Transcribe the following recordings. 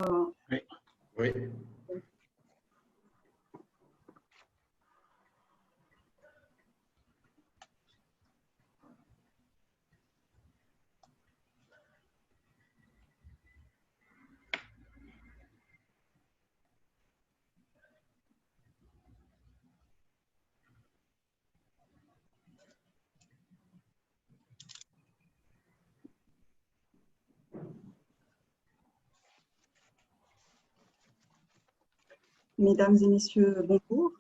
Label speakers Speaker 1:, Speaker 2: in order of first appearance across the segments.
Speaker 1: Oui. Oui.
Speaker 2: Mesdames et messieurs, bonjour.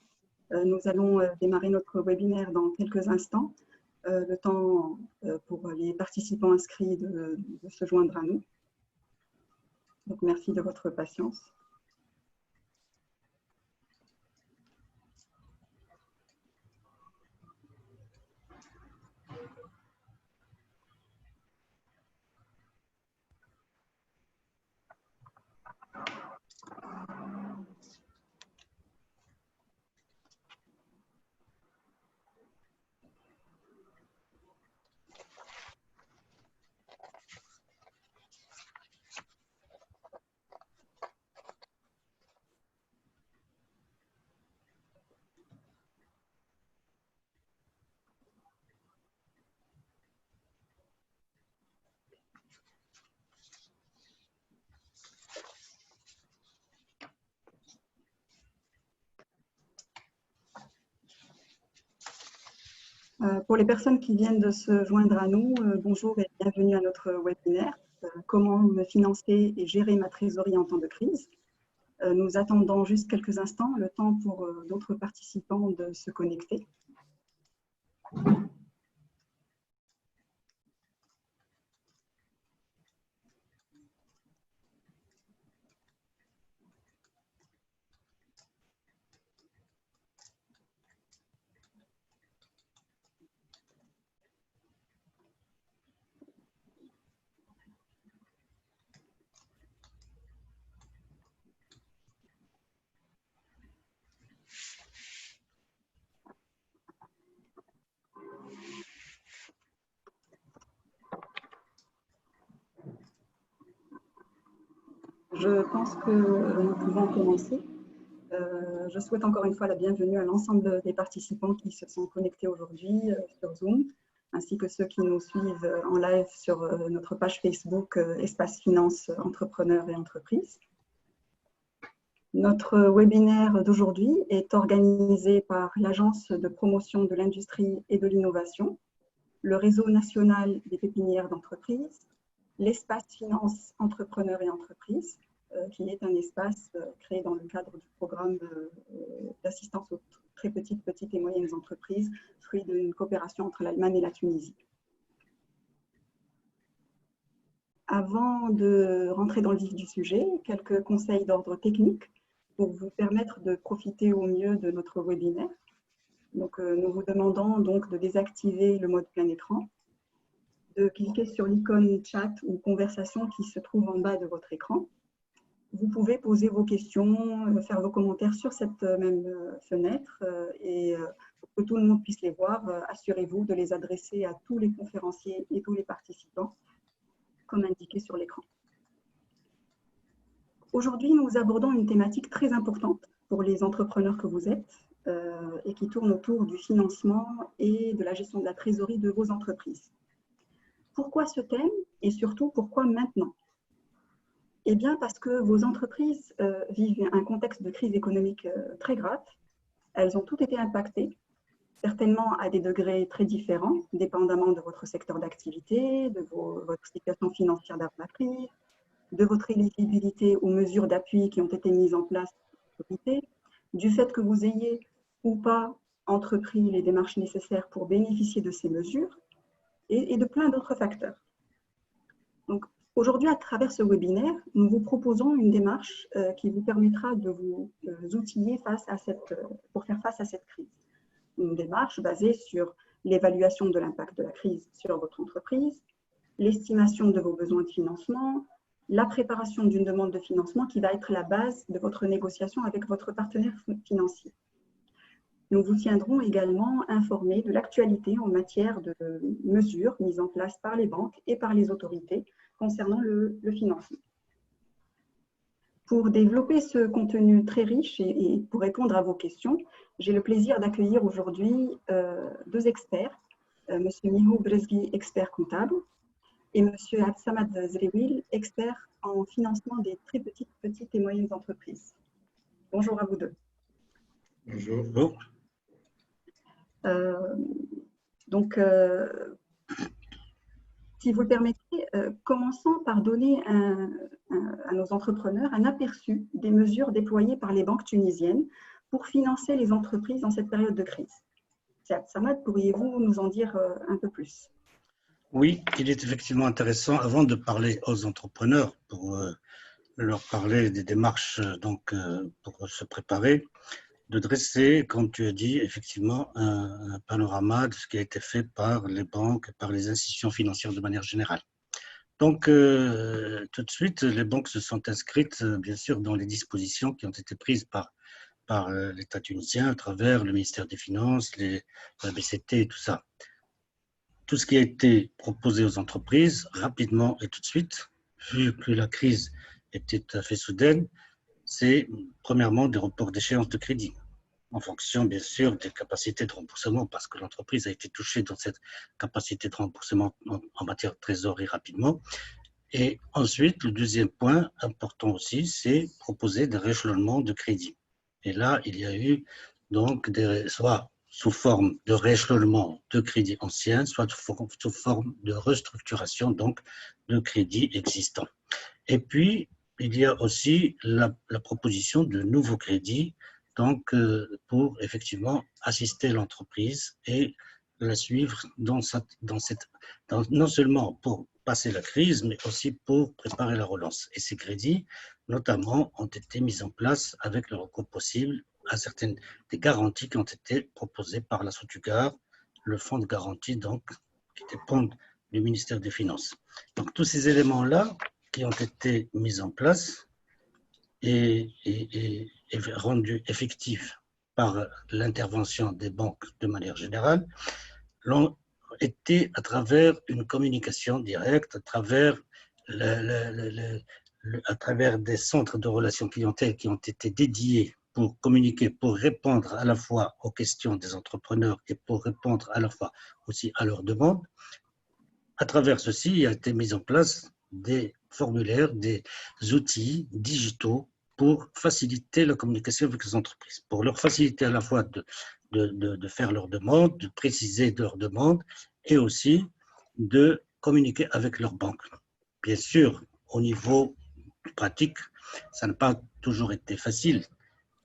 Speaker 2: Nous allons démarrer notre webinaire dans quelques instants. Le temps pour les participants inscrits de se joindre à nous. Donc, merci de votre patience. Pour les personnes qui viennent de se joindre à nous, bonjour et bienvenue à notre webinaire « Comment me financer et gérer ma trésorerie en temps de crise ». Nous attendons juste quelques instants, le temps pour d'autres participants de se connecter. Je pense que nous pouvons commencer. Je souhaite encore une fois la bienvenue à l'ensemble des participants qui se sont connectés aujourd'hui sur Zoom, ainsi que ceux qui nous suivent en live sur notre page Facebook Espace Finance, Entrepreneurs et Entreprises. Notre webinaire d'aujourd'hui est organisé par l'Agence de promotion de l'industrie et de l'innovation, le Réseau national des pépinières d'entreprises, l'Espace Finance, Entrepreneurs et Entreprises, qui est un espace créé dans le cadre du programme d'assistance aux très petites et moyennes entreprises, fruit d'une coopération entre l'Allemagne et la Tunisie. Avant de rentrer dans le vif du sujet, quelques conseils d'ordre technique pour vous permettre de profiter au mieux de notre webinaire. Donc, nous vous demandons donc de désactiver le mode plein écran, de cliquer sur l'icône chat ou conversation qui se trouve en bas de votre écran. Vous pouvez poser vos questions, faire vos commentaires sur cette même fenêtre et pour que tout le monde puisse les voir, assurez-vous de les adresser à tous les conférenciers et tous les participants, comme indiqué sur l'écran. Aujourd'hui, nous abordons une thématique très importante pour les entrepreneurs que vous êtes et qui tourne autour du financement et de la gestion de la trésorerie de vos entreprises. Pourquoi ce thème et surtout pourquoi maintenant ? Eh bien, parce que vos entreprises vivent un contexte de crise économique très grave. Elles ont toutes été impactées, certainement à des degrés très différents, dépendamment de votre secteur d'activité, de votre situation financière d'avant la crise, de votre éligibilité aux mesures d'appui qui ont été mises en place par l'autorité, du fait que vous ayez ou pas entrepris les démarches nécessaires pour bénéficier de ces mesures, et de plein d'autres facteurs. Donc, aujourd'hui, à travers ce webinaire, nous vous proposons une démarche qui vous permettra de vous outiller pour faire face à cette crise. Une démarche basée sur l'évaluation de l'impact de la crise sur votre entreprise, l'estimation de vos besoins de financement, la préparation d'une demande de financement qui va être la base de votre négociation avec votre partenaire financier. Nous vous tiendrons également informés de l'actualité en matière de mesures mises en place par les banques et par les autorités concernant le financement. Pour développer ce contenu très riche et pour répondre à vos questions, j'ai le plaisir d'accueillir aujourd'hui deux experts, M. Mihou Brezgi, expert comptable, et M. Absamad Zrewil, expert en financement des très petites et moyennes entreprises. Bonjour à vous deux.
Speaker 1: Bonjour.
Speaker 2: Si vous le permettez, commençons par donner à nos entrepreneurs un aperçu des mesures déployées par les banques tunisiennes pour financer les entreprises dans cette période de crise. Samad, pourriez-vous nous en dire un peu plus?
Speaker 1: Oui, il est effectivement intéressant, avant de parler aux entrepreneurs, pour leur parler des démarches pour se préparer, de dresser, comme tu as dit, effectivement, un panorama de ce qui a été fait par les banques, par les institutions financières de manière générale. Donc, tout de suite, les banques se sont inscrites, bien sûr, dans les dispositions qui ont été prises par l'État tunisien à travers le ministère des Finances, la BCT et tout ça. Tout ce qui a été proposé aux entreprises, rapidement et tout de suite, vu que la crise était tout à fait soudaine, c'est premièrement des reports d'échéance de crédit, en fonction bien sûr des capacités de remboursement, parce que l'entreprise a été touchée dans cette capacité de remboursement en matière de trésorerie rapidement. Et ensuite, le deuxième point important aussi, c'est proposer des rééchelonnements de crédit. Et là, il y a eu donc soit sous forme de rééchelonnement de crédit ancien, soit sous forme de restructuration donc de crédit existant. Et puis, il y a aussi la proposition de nouveaux crédits donc, pour effectivement assister l'entreprise et la suivre non seulement pour passer la crise, mais aussi pour préparer la relance. Et ces crédits, notamment, ont été mis en place avec le recours possible à certaines des garanties qui ont été proposées par la Sotugar, le fonds de garantie donc, qui dépend du ministère des Finances. Donc, tous ces éléments-là qui ont été mis en place et rendus effectifs par l'intervention des banques de manière générale, l'ont été à travers une communication directe, à travers des centres de relations clientèle qui ont été dédiés pour communiquer, pour répondre à la fois aux questions des entrepreneurs et pour répondre à la fois aussi à leurs demandes. À travers ceci, il a été mis en place des formulaires, des outils digitaux pour faciliter la communication avec les entreprises, pour leur faciliter à la fois de faire leurs demandes, de préciser leurs demandes et aussi de communiquer avec leurs banques. Bien sûr, au niveau pratique, ça n'a pas toujours été facile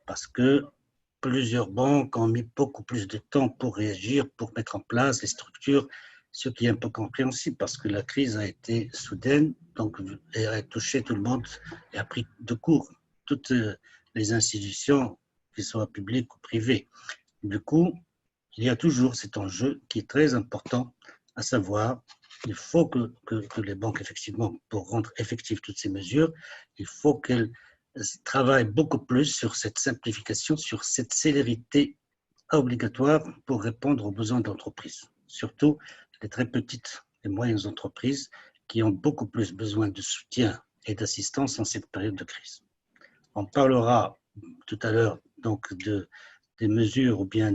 Speaker 1: parce que plusieurs banques ont mis beaucoup plus de temps pour réagir, pour mettre en place les structures, ce qui est un peu compréhensible parce que la crise a été soudaine, donc elle a touché tout le monde et a pris de court toutes les institutions, qu'elles soient publiques ou privées. Du coup, il y a toujours cet enjeu qui est très important, à savoir, il faut que les banques, effectivement, pour rendre effectives toutes ces mesures, il faut qu'elles travaillent beaucoup plus sur cette simplification, sur cette célérité obligatoire pour répondre aux besoins d'entreprise. Surtout les très petites et moyennes entreprises qui ont beaucoup plus besoin de soutien et d'assistance en cette période de crise. On parlera tout à l'heure donc des mesures ou bien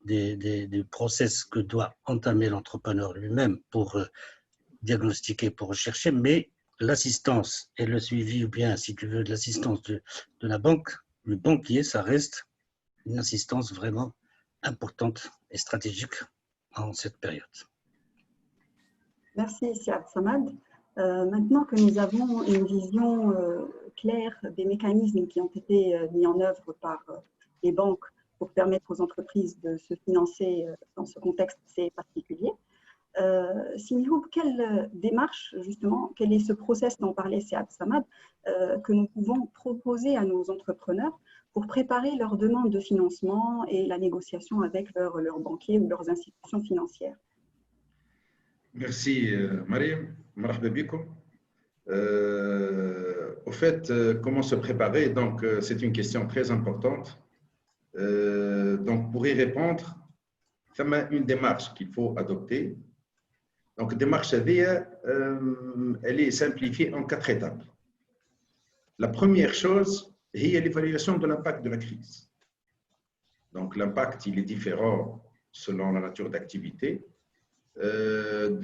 Speaker 1: des process que doit entamer l'entrepreneur lui-même pour diagnostiquer, pour rechercher, mais l'assistance et le suivi, ou bien, si tu veux, de l'assistance de la banque, le banquier, ça reste une assistance vraiment importante et stratégique en cette période.
Speaker 2: Merci, Siad Samad. Maintenant que nous avons une vision claire des mécanismes qui ont été mis en œuvre par les banques pour permettre aux entreprises de se financer dans ce contexte assez particulier, Simihoub, quelle démarche, justement, quel est ce process dont parlait Siad Samad, que nous pouvons proposer à nos entrepreneurs pour préparer leur demande de financement et la négociation avec leurs banquiers ou leurs institutions financières?
Speaker 3: Merci Mariam, marhaba bikoum. Au fait, comment se préparer? Donc, c'est une question très importante. Donc, pour y répondre, il y a une démarche qu'il faut adopter. Donc, la démarche, elle est simplifiée en 4 étapes. La première chose est l'évaluation de l'impact de la crise. Donc, l'impact, il est différent selon la nature d'activité.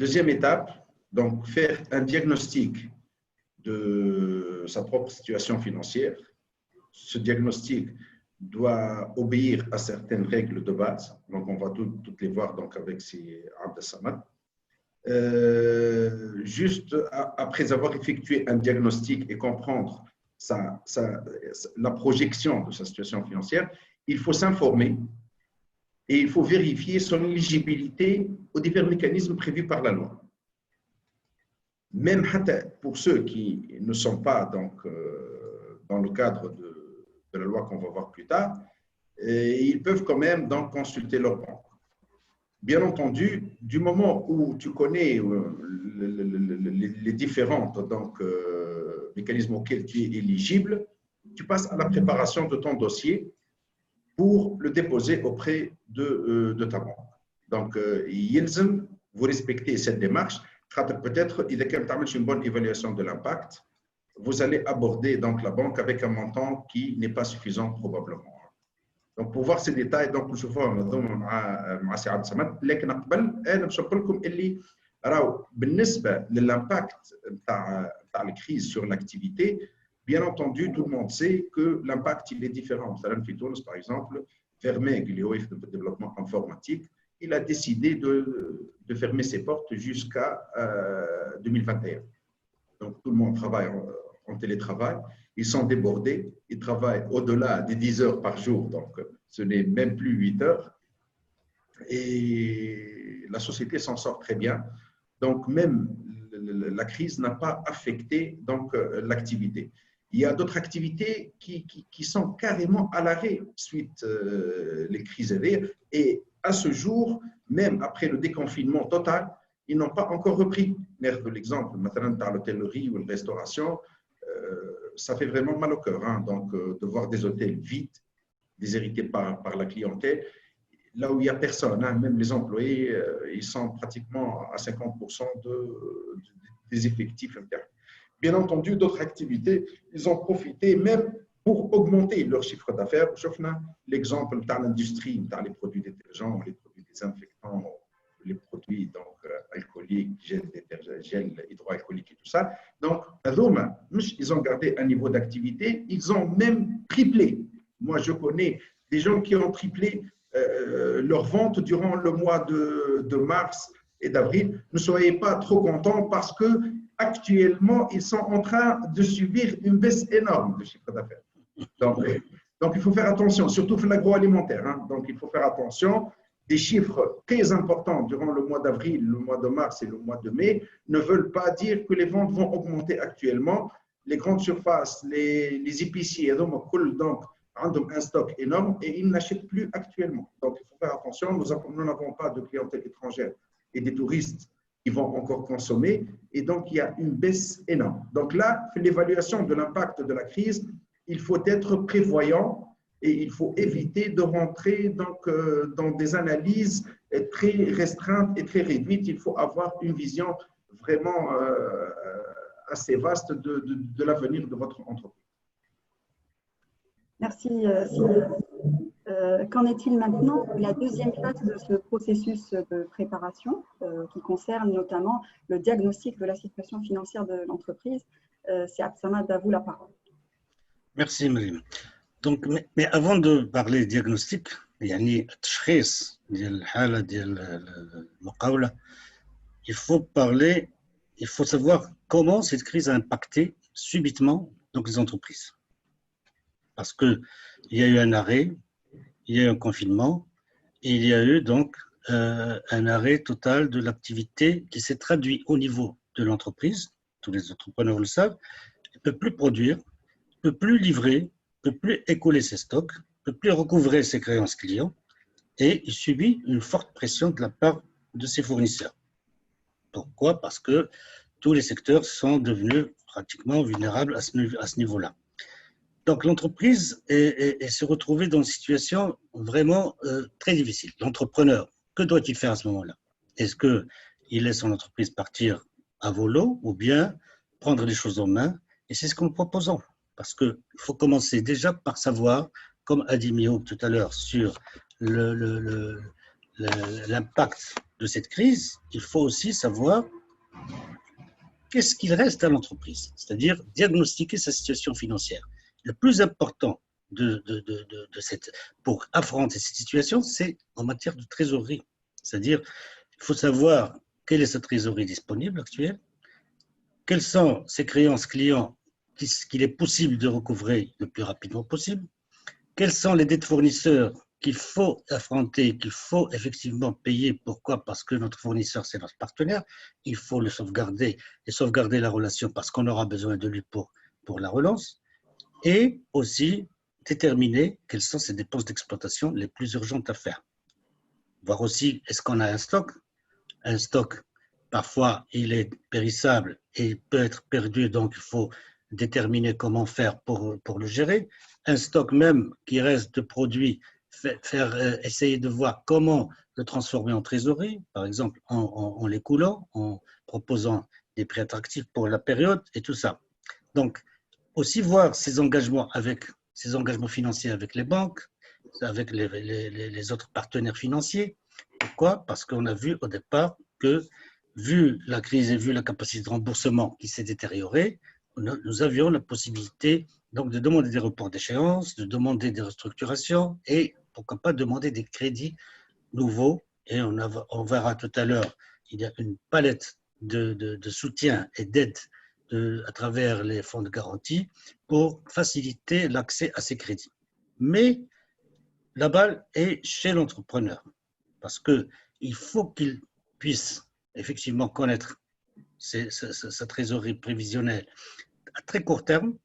Speaker 3: Deuxième étape, donc faire un diagnostic de sa propre situation financière. Ce diagnostic doit obéir à certaines règles de base. Donc, on va toutes les voir donc, avec ces Abdessamad. Juste après avoir effectué un diagnostic et comprendre la projection de sa situation financière, il faut s'informer et il faut vérifier son éligibilité aux divers mécanismes prévus par la loi. Même pour ceux qui ne sont pas donc, dans le cadre de la loi qu'on va voir plus tard, ils peuvent quand même donc, consulter leur banque. Bien entendu, du moment où tu connais les différents donc, mécanismes auxquels tu es éligible, tu passes à la préparation de ton dossier pour le déposer auprès de ta banque. Donc, vous respectez cette démarche. Peut-être, il y a une bonne évaluation de l'impact. Vous allez aborder donc, la banque avec un montant qui n'est pas suffisant probablement. Donc, pour voir ces détails, donc, je vois مع سي عبد الصمد لكن قبل انا باش نقول لكم اللي راهو بالنسبه للامباكت تاع الكريز sur l'activité, bien entendu, tout le monde sait que l'impact il est différent. مثلا في تونس par exemple, Vermeeg, اللي هو يخدم في الديفلوبمون informatique, il a décidé de fermer ses portes jusqu'à 2021. Donc, tout le monde travaille en télétravail. Ils sont débordés, ils travaillent au-delà des 10 heures par jour, donc ce n'est même plus 8 heures. Et la société s'en sort très bien. Donc, même la crise n'a pas affecté l'activité. Il y a d'autres activités qui sont carrément à l'arrêt suite les crises aériennes. Et à ce jour, même après le déconfinement total, ils n'ont pas encore repris. L'exemple, maintenant, dans l'hôtellerie ou la restauration, ça fait vraiment mal au cœur, hein, donc, de voir des hôtels vides, déshérités par la clientèle, là où il n'y a personne, hein, même les employés, ils sont pratiquement à 50% des effectifs internes. Bien entendu, d'autres activités, ils ont profité même pour augmenter leur chiffre d'affaires. L'exemple de l'industrie, dans les produits détergents, les produits désinfectants, les produits donc, alcooliques, gel hydroalcoolique et tout ça. Donc, ils ont gardé un niveau d'activité, ils ont même triplé. Moi, je connais des gens qui ont triplé leur vente durant le mois de mars et d'avril. Ne soyez pas trop contents parce que actuellement, ils sont en train de subir une baisse énorme de chiffre d'affaires. Donc, il faut faire attention, surtout pour l'agroalimentaire. Hein. Donc, il faut faire attention. Des chiffres très importants durant le mois d'avril, le mois de mars et le mois de mai ne veulent pas dire que les ventes vont augmenter actuellement. Les grandes surfaces, les épiciers, donc, ont un stock énorme et ils n'achètent plus actuellement. Donc, il faut faire attention. Nous n'avons pas de clientèle étrangère et des touristes qui vont encore consommer. Et donc, il y a une baisse énorme. Donc là, l'évaluation de l'impact de la crise, il faut être prévoyant. Et il faut éviter de rentrer donc, dans des analyses très restreintes et très réduites. Il faut avoir une vision vraiment assez vaste de l'avenir de votre entreprise.
Speaker 2: Merci. Qu'en est-il maintenant de la deuxième phase de ce processus de préparation qui concerne notamment le diagnostic de la situation financière de l'entreprise? C'est Abdessamad, à vous la parole.
Speaker 1: Merci, Marim. Donc, mais avant de parler diagnostic, يعني التشخيص ديال الحالة ديال المقاولة, il faut savoir comment cette crise a impacté subitement donc les entreprises. Parce que il y a eu un arrêt, il y a eu un confinement, et il y a eu donc un arrêt total de l'activité qui s'est traduit au niveau de l'entreprise. Tous les entrepreneurs le savent. Il ne peut plus produire, ne peut plus livrer, ne peut plus écouler ses stocks, ne peut plus recouvrer ses créances clients et il subit une forte pression de la part de ses fournisseurs. Pourquoi? Parce que tous les secteurs sont devenus pratiquement vulnérables à ce niveau-là. Donc l'entreprise s'est retrouvée dans une situation vraiment très difficile. L'entrepreneur, que doit-il faire à ce moment-là? Est-ce qu'il laisse son entreprise partir à volo ou bien prendre les choses en main? Et c'est ce que nous proposons. Parce qu'il faut commencer déjà par savoir, comme a dit Miho tout à l'heure, sur l'impact de cette crise, il faut aussi savoir qu'est-ce qu'il reste à l'entreprise, c'est-à-dire diagnostiquer sa situation financière. Le plus important pour affronter cette situation, c'est en matière de trésorerie. C'est-à-dire, il faut savoir quelle est sa trésorerie disponible actuelle, quelles sont ses créances clients qu'il est possible de recouvrer le plus rapidement possible, quelles sont les dettes fournisseurs qu'il faut affronter, qu'il faut effectivement payer. Pourquoi? Parce que notre fournisseur, c'est notre partenaire. Il faut le sauvegarder et sauvegarder la relation parce qu'on aura besoin de lui pour la relance. Et aussi déterminer quelles sont ses dépenses d'exploitation les plus urgentes à faire. Voir aussi, est-ce qu'on a un stock? Un stock, parfois, il est périssable et peut être perdu, donc il faut déterminer comment faire pour le gérer. Un stock même qui reste de produits, essayer de voir comment le transformer en trésorerie, par exemple en l'écoulant, en proposant des prix attractifs pour la période et tout ça. Donc, aussi voir ses engagements financiers avec les banques, avec les autres partenaires financiers. Pourquoi? Parce qu'on a vu au départ que, vu la crise et vu la capacité de remboursement qui s'est détériorée, nous avions la possibilité donc de demander des reports d'échéance, de demander des restructurations et pourquoi pas demander des crédits nouveaux. Et on verra tout à l'heure, il y a une palette de soutien et d'aide à travers les fonds de garantie pour faciliter l'accès à ces crédits. Mais la balle est chez l'entrepreneur parce qu'il faut qu'il puisse effectivement connaître sa trésorerie prévisionnelle à très court terme,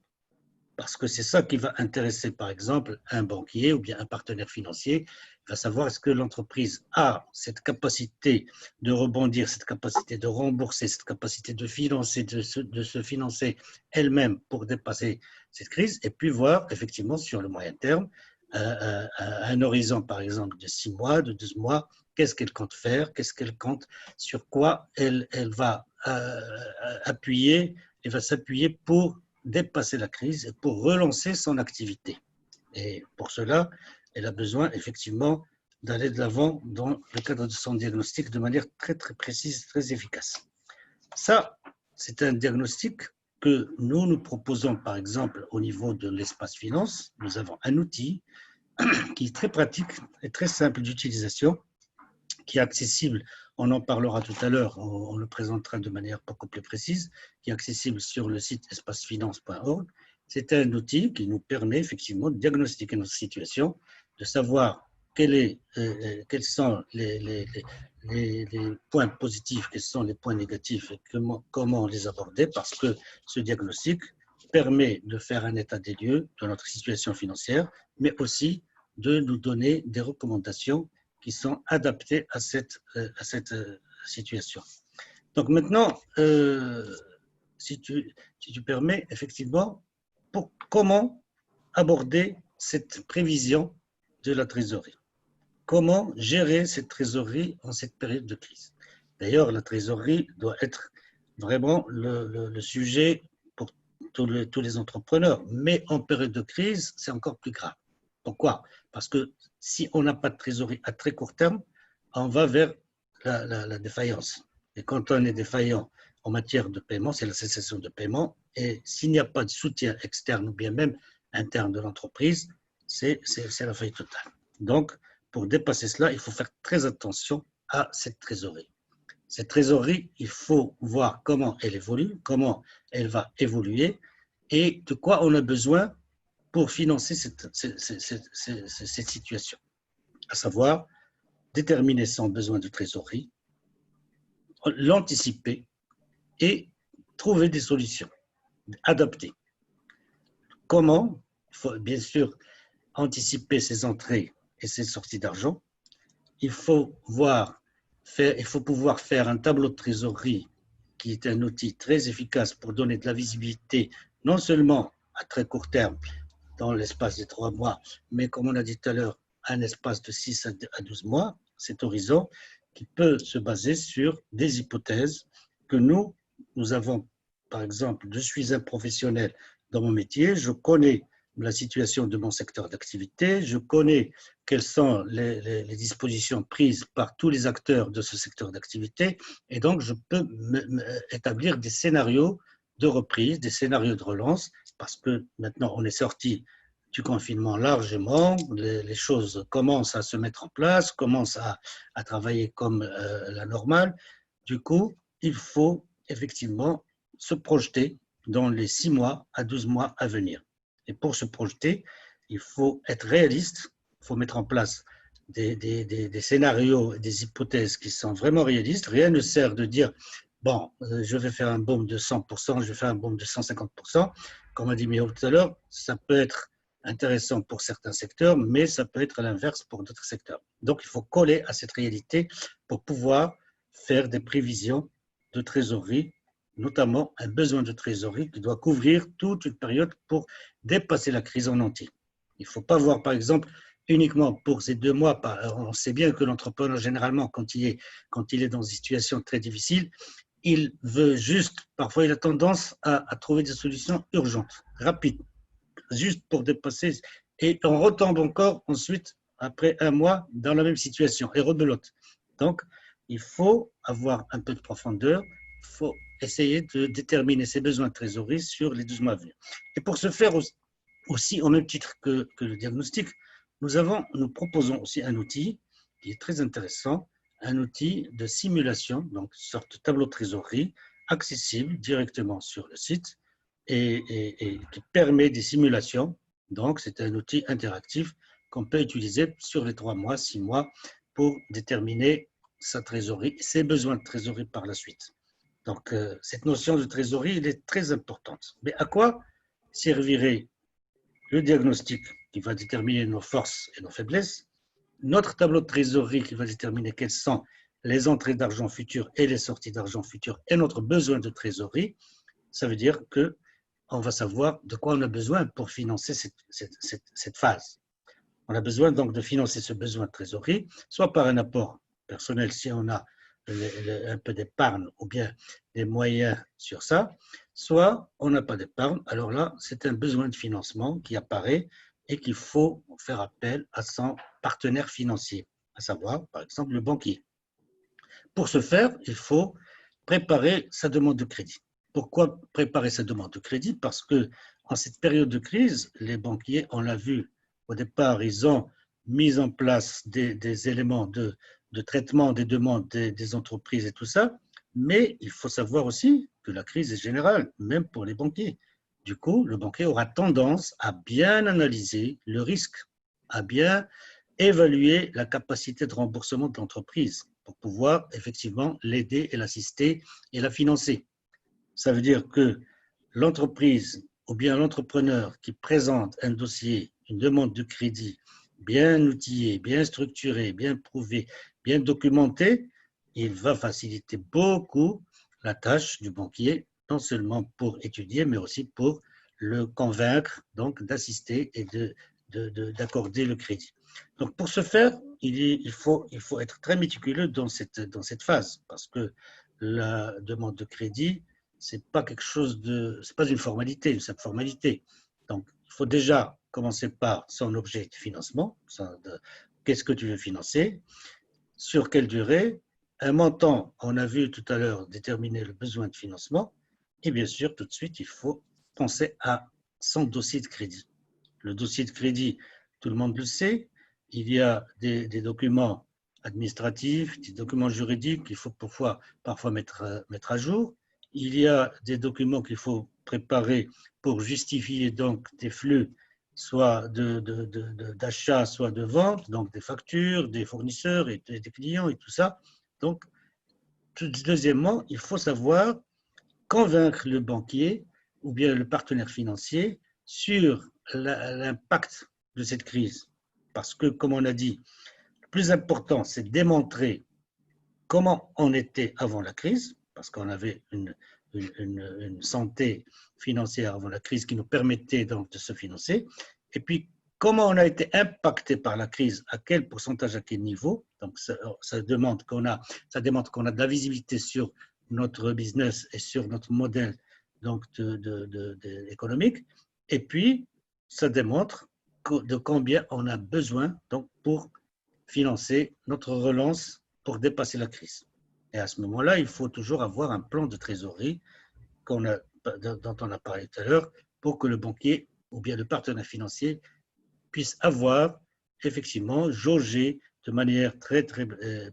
Speaker 1: parce que c'est ça qui va intéresser, par exemple, un banquier ou bien un partenaire financier. Il va savoir est-ce que l'entreprise a cette capacité de rebondir, cette capacité de rembourser, cette capacité de financer, de se financer elle-même pour dépasser cette crise, et puis voir effectivement sur le moyen terme, un horizon par exemple de 6 mois, de 12 mois, qu'est-ce qu'elle compte faire, qu'est-ce qu'elle compte, sur quoi elle va appuyer, elle va s'appuyer pour dépasser la crise et pour relancer son activité. Et pour cela, elle a besoin effectivement d'aller de l'avant dans le cadre de son diagnostic de manière très très précise, très efficace. Ça, c'est un diagnostic que nous proposons par exemple au niveau de l'espace finance. Nous avons un outil qui est très pratique et très simple d'utilisation, qui est accessible, on en parlera tout à l'heure, on le présentera de manière beaucoup plus précise, qui est accessible sur le site espacefinance.org. C'est un outil qui nous permet effectivement de diagnostiquer notre situation, de savoir quels sont les points positifs, quels sont les points négatifs et comment les aborder, parce que ce diagnostic permet de faire un état des lieux de notre situation financière, mais aussi de nous donner des recommandations qui sont adaptés à cette situation. Donc maintenant, si tu permets, effectivement, comment aborder cette prévision de la trésorerie? Comment gérer cette trésorerie en cette période de crise? D'ailleurs, la trésorerie doit être vraiment le sujet pour tous les entrepreneurs, mais en période de crise, c'est encore plus grave. Pourquoi? Parce que si on n'a pas de trésorerie à très court terme, on va vers la défaillance. Et quand on est défaillant en matière de paiement, c'est la cessation de paiement. Et s'il n'y a pas de soutien externe ou bien même interne de l'entreprise, c'est la faillite totale. Donc, pour dépasser cela, il faut faire très attention à cette trésorerie. Cette trésorerie, il faut voir comment elle évolue, comment elle va évoluer et de quoi on a besoin pour financer cette situation, à savoir déterminer son besoin de trésorerie, l'anticiper et trouver des solutions adaptées. Comment? Il faut bien sûr anticiper ses entrées et ses sorties d'argent. Il faut pouvoir faire un tableau de trésorerie qui est un outil très efficace pour donner de la visibilité, non seulement à très court terme, dans l'espace de 3 mois, mais comme on a dit tout à l'heure, un espace de 6 à 12 mois, cet horizon qui peut se baser sur des hypothèses que nous avons, par exemple, je suis un professionnel dans mon métier, je connais la situation de mon secteur d'activité, je connais quelles sont les dispositions prises par tous les acteurs de ce secteur d'activité, et donc je peux établir des scénarios de reprise, des scénarios de relance, parce que maintenant on est sorti du confinement largement, les choses commencent à se mettre en place, commencent à travailler comme la normale. Du coup, il faut effectivement se projeter dans les 6 mois à 12 mois à venir. Et pour se projeter, il faut être réaliste, il faut mettre en place des scénarios, des hypothèses qui sont vraiment réalistes. Rien ne sert de dire, bon, je vais faire un boom de 100%, je vais faire un boom de 150%. Comme a dit Mio tout à l'heure, ça peut être intéressant pour certains secteurs, mais ça peut être l'inverse pour d'autres secteurs. Donc, il faut coller à cette réalité pour pouvoir faire des prévisions de trésorerie, notamment un besoin de trésorerie qui doit couvrir toute une période pour dépasser la crise en entier. Il ne faut pas voir, par exemple, uniquement pour ces 2 mois. On sait bien que l'entrepreneur, généralement, quand il est dans une situation très difficile, il veut juste, parfois il a tendance à trouver des solutions urgentes, rapides, juste pour dépasser, et on retombe encore ensuite, après 1 mois, dans la même situation, et rebelote. Donc, il faut avoir un peu de profondeur, il faut essayer de déterminer ses besoins de trésorerie sur les 12 mois à venir. Et pour ce faire aussi, au même titre que le diagnostic, nous proposons aussi un outil qui est très intéressant, un outil de simulation, donc une sorte de tableau de trésorerie accessible directement sur le site et qui permet des simulations. Donc, c'est un outil interactif qu'on peut utiliser sur les 3 mois, 6 mois pour déterminer sa trésorerie, ses besoins de trésorerie par la suite. Donc, cette notion de trésorerie, elle est très importante. Mais à quoi servirait le diagnostic qui va déterminer nos forces et nos faiblesses, notre tableau de trésorerie qui va déterminer quelles sont les entrées d'argent futures et les sorties d'argent futures et notre besoin de trésorerie? Ça veut dire qu'on va savoir de quoi on a besoin pour financer cette phase. On a besoin donc de financer ce besoin de trésorerie, soit par un apport personnel si on a un peu d'épargne ou bien des moyens sur ça, soit on n'a pas d'épargne. Alors là, c'est un besoin de financement qui apparaît et qu'il faut faire appel à son partenaire financier, à savoir, par exemple, le banquier. Pour ce faire, il faut préparer sa demande de crédit. Pourquoi préparer sa demande de crédit? Parce que en cette période de crise, les banquiers, on l'a vu, au départ, ils ont mis en place des éléments de traitement des demandes des entreprises et tout ça, mais il faut savoir aussi que la crise est générale, même pour les banquiers. Du coup, le banquier aura tendance à bien analyser le risque, à bien évaluer la capacité de remboursement de l'entreprise pour pouvoir effectivement l'aider et l'assister et la financer. Ça veut dire que l'entreprise ou bien l'entrepreneur qui présente un dossier, une demande de crédit bien outillé, bien structuré, bien prouvé, bien documenté, il va faciliter beaucoup la tâche du banquier, non seulement pour étudier, mais aussi pour le convaincre donc d'assister et d'accorder le crédit. Donc pour ce faire, il faut être très méticuleux dans cette phase, parce que la demande de crédit, c'est pas quelque chose c'est pas une formalité, une simple formalité. Donc, il faut déjà commencer par son objet de financement, qu'est-ce que tu veux financer, sur quelle durée, un montant, on a vu tout à l'heure déterminer le besoin de financement, et bien sûr, tout de suite, il faut penser à son dossier de crédit. Le dossier de crédit, tout le monde le sait, il y a des documents administratifs, des documents juridiques qu'il faut parfois mettre à jour. Il y a des documents qu'il faut préparer pour justifier donc des flux, soit d'achat, soit de vente, donc des factures, des fournisseurs et des clients et tout ça. Donc, deuxièmement, il faut savoir convaincre le banquier ou bien le partenaire financier sur l'impact de cette crise. Parce que, comme on a dit, le plus important, c'est de démontrer comment on était avant la crise, parce qu'on avait une santé financière avant la crise qui nous permettait donc de se financer, et puis comment on a été impacté par la crise, à quel pourcentage, à quel niveau. Donc ça démontre qu'on a de la visibilité sur notre business et sur notre modèle donc économique. Et puis, ça démontre de combien on a besoin donc, pour financer notre relance pour dépasser la crise. Et à ce moment-là, il faut toujours avoir un plan de trésorerie dont on a parlé tout à l'heure pour que le banquier ou bien le partenaire financier puisse avoir effectivement jaugé de manière très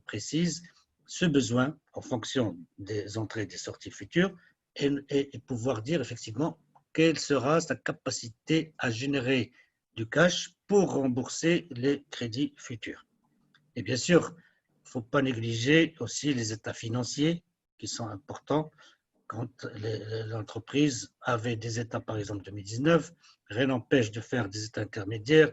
Speaker 1: précise ce besoin en fonction des entrées et des sorties futures et pouvoir dire effectivement quelle sera sa capacité à générer du cash pour rembourser les crédits futurs. Et bien sûr, il ne faut pas négliger aussi les états financiers qui sont importants. Quand l'entreprise avait des états, par exemple 2019, rien n'empêche de faire des états intermédiaires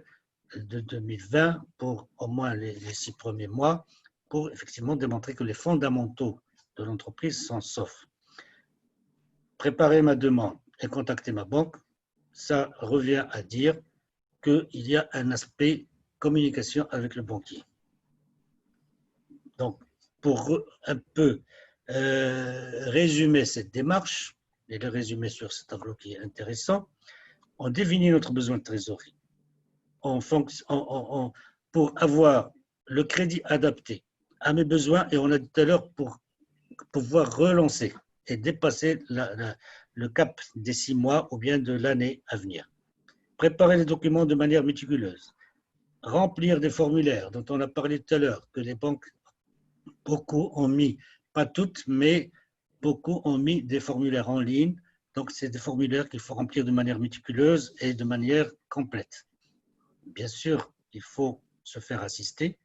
Speaker 1: de 2020 pour au moins les 6 premiers mois pour effectivement démontrer que les fondamentaux de l'entreprise sont saufs. Préparer ma demande et contacter ma banque, ça revient à dire qu'il y a un aspect communication avec le banquier. Donc, pour un peu résumer cette démarche, et le résumer sur ce tableau qui est intéressant, on définit notre besoin de trésorerie pour avoir le crédit adapté à mes besoins, et on a dit tout à l'heure pour pouvoir relancer et dépasser le cap des 6 mois ou bien de l'année à venir. Préparer les documents de manière méticuleuse, remplir des formulaires dont on a parlé tout à l'heure, que les banques, beaucoup ont mis, pas toutes, mais beaucoup ont mis des formulaires en ligne. Donc, c'est des formulaires qu'il faut remplir de manière méticuleuse et de manière complète. Bien sûr, il faut se faire assister.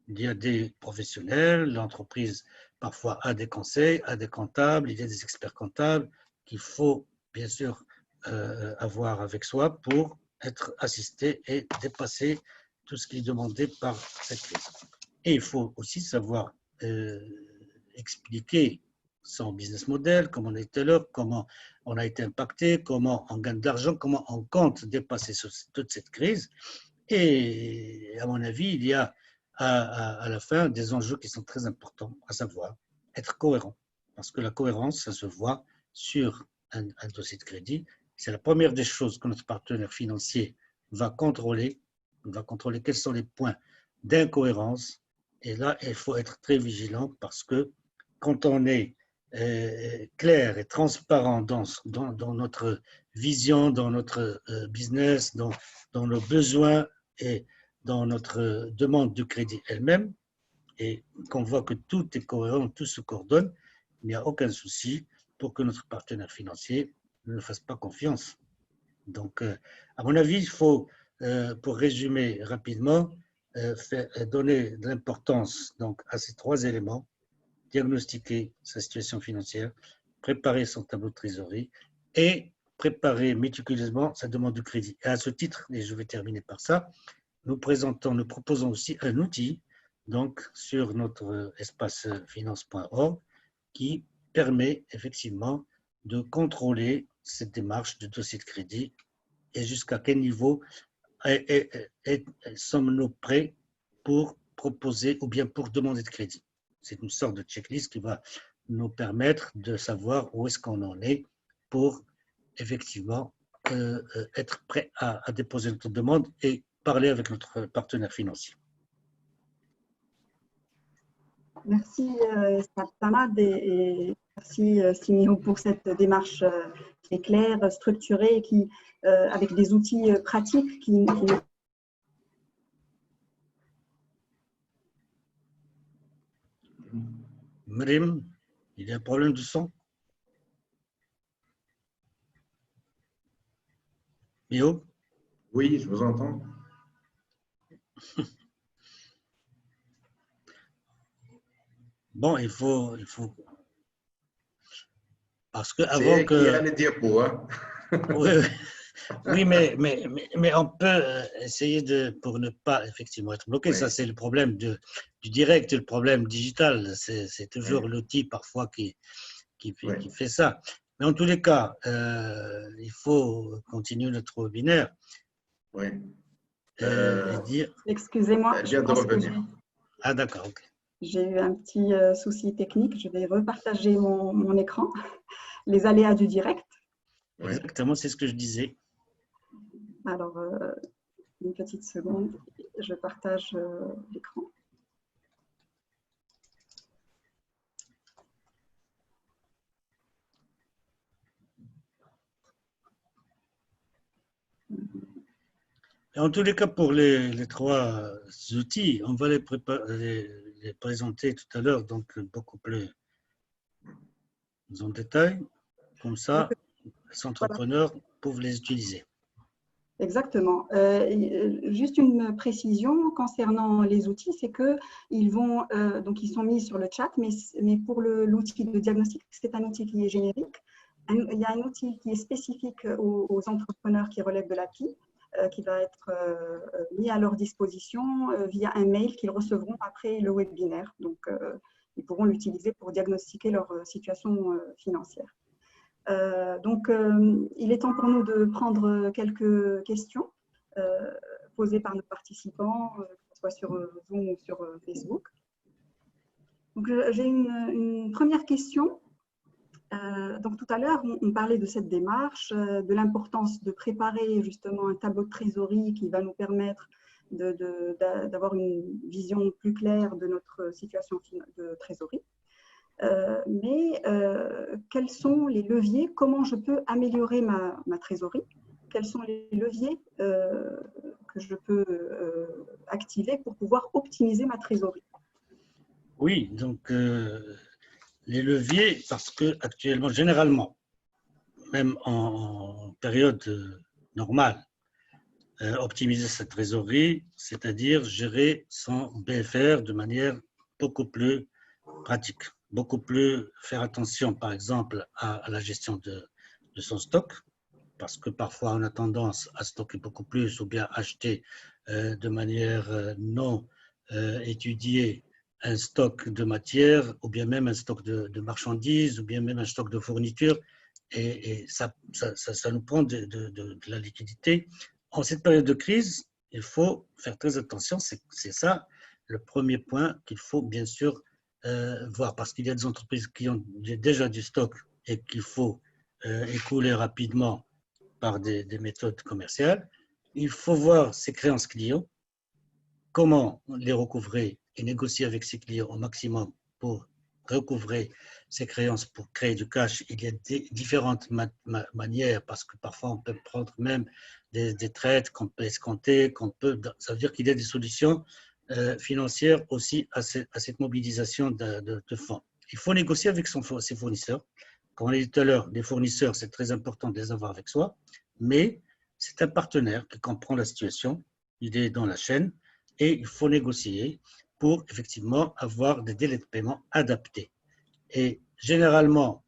Speaker 1: Il y a des professionnels, l'entreprise parfois a des conseils, a des comptables, il y a des experts comptables qu'il faut bien sûr avoir avec soi pour être assisté et dépasser tout ce qui est demandé par cette crise. Et il faut aussi savoir expliquer son business model, comme on a dit tout à l'heure, comment on a été impacté, comment on gagne de l'argent, comment on compte dépasser toute cette crise. Et à mon avis, il y a à la fin des enjeux qui sont très importants, à savoir être cohérent. Parce que la cohérence, ça se voit sur un dossier de crédit. C'est la première des choses que notre partenaire financier va contrôler. Il va contrôler quels sont les points d'incohérence. Et là, il faut être très vigilant parce que quand on est clair et transparent dans notre vision, dans notre business, dans nos besoins et dans notre demande de crédit elle-même, et qu'on voit que tout est cohérent, tout se coordonne, il n'y a aucun souci pour que notre partenaire financier ne nous fasse pas confiance. Donc, à mon avis, il faut, pour résumer rapidement, donner de l'importance donc, à ces 3 éléments: diagnostiquer sa situation financière, préparer son tableau de trésorerie et préparer méticuleusement sa demande de crédit. Et à ce titre, et je vais terminer par ça, nous proposons aussi un outil donc, sur notre espace finance.org qui permet effectivement de contrôler cette démarche de dossier de crédit et jusqu'à quel niveau sommes-nous prêts pour proposer ou bien pour demander de crédit. C'est une sorte de checklist qui va nous permettre de savoir où est-ce qu'on en est pour effectivement être prêt à déposer notre demande et parler avec notre partenaire financier.
Speaker 2: Merci Samad et merci Simio pour cette démarche qui est claire, structurée, qui, avec des outils pratiques qui
Speaker 1: Mrim, il y a un problème de son? Mio?
Speaker 3: Oui, je vous entends.
Speaker 1: Bon, il faut parce que
Speaker 3: C'est
Speaker 1: avant
Speaker 3: qui a
Speaker 1: que
Speaker 3: les diapos, hein?
Speaker 1: oui, mais on peut essayer pour ne pas effectivement être bloqué.
Speaker 3: Oui.
Speaker 1: Ça, c'est le problème du direct et le problème digital. C'est toujours l'outil parfois qui fait ça. Mais en tous les cas, il faut continuer notre webinaire.
Speaker 3: Oui.
Speaker 1: Et dire…
Speaker 2: Excusez-moi,
Speaker 3: Elle vient de revenir.
Speaker 2: Ah,
Speaker 1: d'accord, ok.
Speaker 2: J'ai eu un petit souci technique. Je vais repartager mon écran. Les aléas du direct.
Speaker 3: Oui.
Speaker 1: Exactement, c'est ce que je disais.
Speaker 2: Alors, une petite seconde, je partage l'écran.
Speaker 1: Et en tous les cas, pour les trois outils, on va les présenter tout à l'heure, donc beaucoup plus en détail. Comme ça,
Speaker 2: Donc,
Speaker 1: les
Speaker 2: voilà.
Speaker 1: entrepreneurs peuvent les utiliser.
Speaker 2: Exactement. Juste une précision concernant les outils, c'est qu'ils donc ils sont mis sur le chat, mais pour l'outil de diagnostic, c'est un outil qui est générique. Il y a un outil qui est spécifique aux entrepreneurs qui relèvent de l'API, qui va être mis à leur disposition via un mail qu'ils recevront après le webinaire. Donc, ils pourront l'utiliser pour diagnostiquer leur situation financière. Donc, il est temps pour nous de prendre quelques questions posées par nos participants, que ce soit sur Zoom ou sur Facebook. Donc, j'ai une première question. Donc, tout à l'heure, on parlait de cette démarche, de l'importance de préparer justement un tableau de trésorerie qui va nous permettre d'avoir une vision plus claire de notre situation de trésorerie. Mais quels sont les leviers? Comment je peux améliorer ma trésorerie? Quels sont les leviers que je peux activer pour pouvoir optimiser ma trésorerie?
Speaker 1: Oui, donc les leviers, parce que actuellement, généralement, même en période normale, optimiser sa trésorerie, c'est-à-dire gérer son BFR de manière beaucoup plus pratique, beaucoup plus faire attention, par exemple, à la gestion de son stock, parce que parfois on a tendance à stocker beaucoup plus ou bien acheter de manière non étudiée un stock de matières ou bien même un stock de marchandises ou bien même un stock de fournitures et ça nous prend de la liquidité. En cette période de crise, il faut faire très attention, c'est ça le premier point qu'il faut bien sûr voir, parce qu'il y a des entreprises qui ont déjà du stock et qu'il faut écouler rapidement par des méthodes commerciales. Il faut voir ses créances clients, comment les recouvrer et négocier avec ses clients au maximum pour recouvrer ses créances pour créer du cash. Il y a différentes manières parce que parfois on peut prendre même des traites qu'on peut escompter, ça veut dire qu'il y a des solutions financières aussi à cette mobilisation de fonds. Il faut négocier avec ses fournisseurs. Comme on l'a dit tout à l'heure, les fournisseurs, c'est très important de les avoir avec soi, mais c'est un partenaire qui comprend la situation, il est dans la chaîne et il faut négocier pour effectivement avoir des délais de paiement adaptés. Et généralement,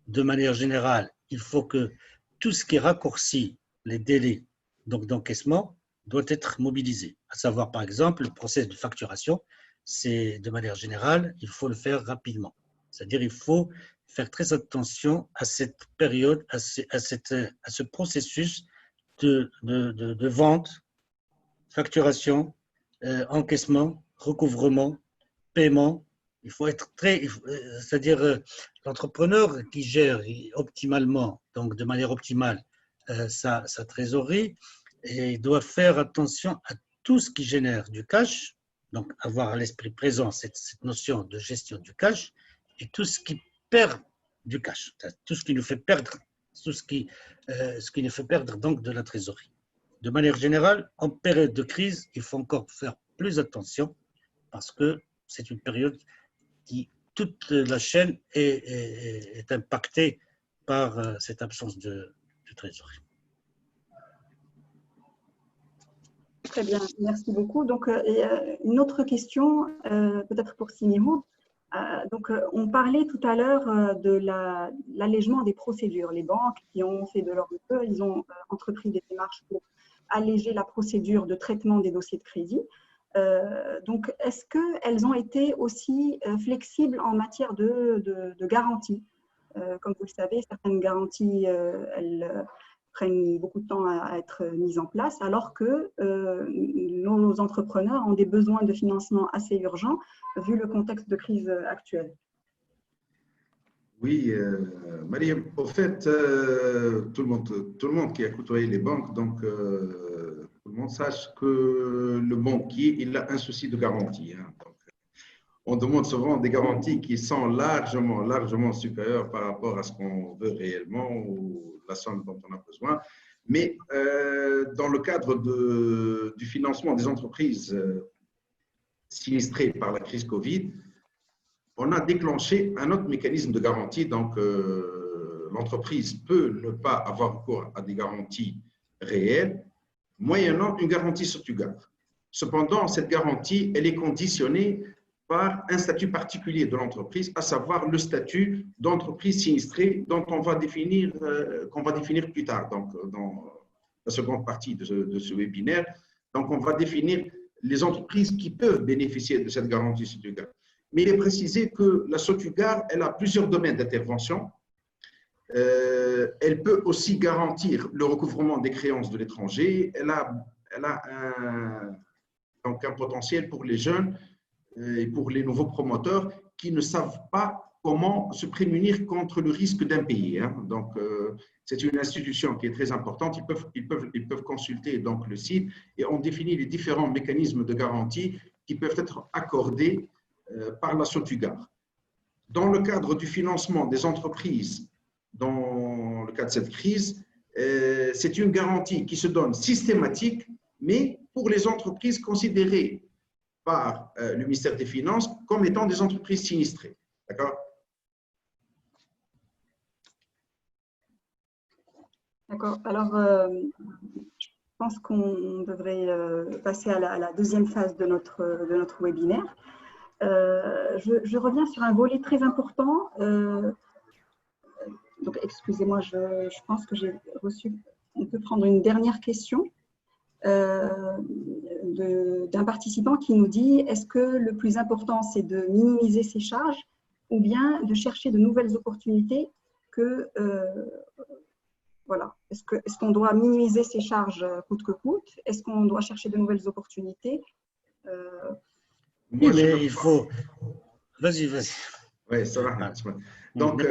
Speaker 1: de manière générale, il faut que tout ce qui raccourcit les délais d'encaissement doit être mobilisé. À savoir, par exemple, le processus de facturation, c'est de manière générale, il faut le faire rapidement. C'est-à-dire, il faut faire très attention à cette période, à ce processus de vente, facturation, encaissement, recouvrement, paiement. Il faut être c'est-à-dire l'entrepreneur qui gère optimalement, donc de manière optimale, sa trésorerie, et doit faire attention à tout ce qui génère du cash, donc avoir à l'esprit présent cette notion de gestion du cash, et tout ce qui perd du cash, tout ce qui nous fait perdre, tout ce qui nous fait perdre donc de la trésorerie. De manière générale, en période de crise, il faut encore faire plus attention parce que c'est une période qui, toute la chaîne est impactée par cette absence de trésorerie.
Speaker 2: Très bien, merci beaucoup. Donc, une autre question, peut-être pour Sinimo. Donc, on parlait tout à l'heure de l'allègement des procédures. Les banques qui ont fait de leur mieux, ils ont entrepris des démarches pour alléger la procédure de traitement des dossiers de crédit. Donc, est-ce qu'elles ont été aussi flexibles en matière de garantie? Comme vous le savez, certaines garanties, elles prennent beaucoup de temps à être mises en place, alors que nos entrepreneurs ont des besoins de financement assez urgents vu le contexte de crise actuel.
Speaker 3: Oui, Mariam, au fait, tout le monde qui a côtoyé les banques, donc tout le monde sache que le banquier, il a un souci de garantie, hein. Donc, on demande souvent des garanties qui sont largement supérieures par rapport à ce qu'on veut réellement ou la somme dont on a besoin. Mais dans le cadre du financement des entreprises sinistrées par la crise Covid, on a déclenché un autre mécanisme de garantie. Donc, l'entreprise peut ne pas avoir recours à des garanties réelles, moyennant une garantie Sotugar. Cependant, cette garantie, elle est conditionnée par un statut particulier de l'entreprise, à savoir le statut d'entreprise sinistrée dont qu'on va définir plus tard, donc dans la seconde partie de ce webinaire. Donc, on va définir les entreprises qui peuvent bénéficier de cette garantie Sotugar. Mais il est précisé que la Sotugar, elle a plusieurs domaines d'intervention. Elle peut aussi garantir le recouvrement des créances de l'étranger. Elle a donc un potentiel pour les jeunes et pour les nouveaux promoteurs qui ne savent pas comment se prémunir contre le risque d'impayé, hein. Donc, c'est une institution qui est très importante. Ils peuvent consulter donc le site et on définit les différents mécanismes de garantie qui peuvent être accordés par la Sotugar. Dans le cadre du financement des entreprises, dans le cas de cette crise, c'est une garantie qui se donne systématique, mais pour les entreprises considérées par le ministère des Finances comme étant des entreprises sinistrées. D'accord?
Speaker 2: D'accord. Alors, je pense qu'on devrait passer à la deuxième phase de notre webinaire. Je reviens sur un volet très important. Donc, excusez-moi, je pense que j'ai reçu, on peut prendre une dernière question d'un participant qui nous dit: est-ce que le plus important, c'est de minimiser ses charges ou bien de chercher de nouvelles opportunités que, voilà. Est-ce qu'on doit minimiser ses charges coûte que coûte? Est-ce qu'on doit chercher de nouvelles opportunités?
Speaker 1: Oui, mais il faut… Vas-y.
Speaker 3: Oui, ça va. Donc,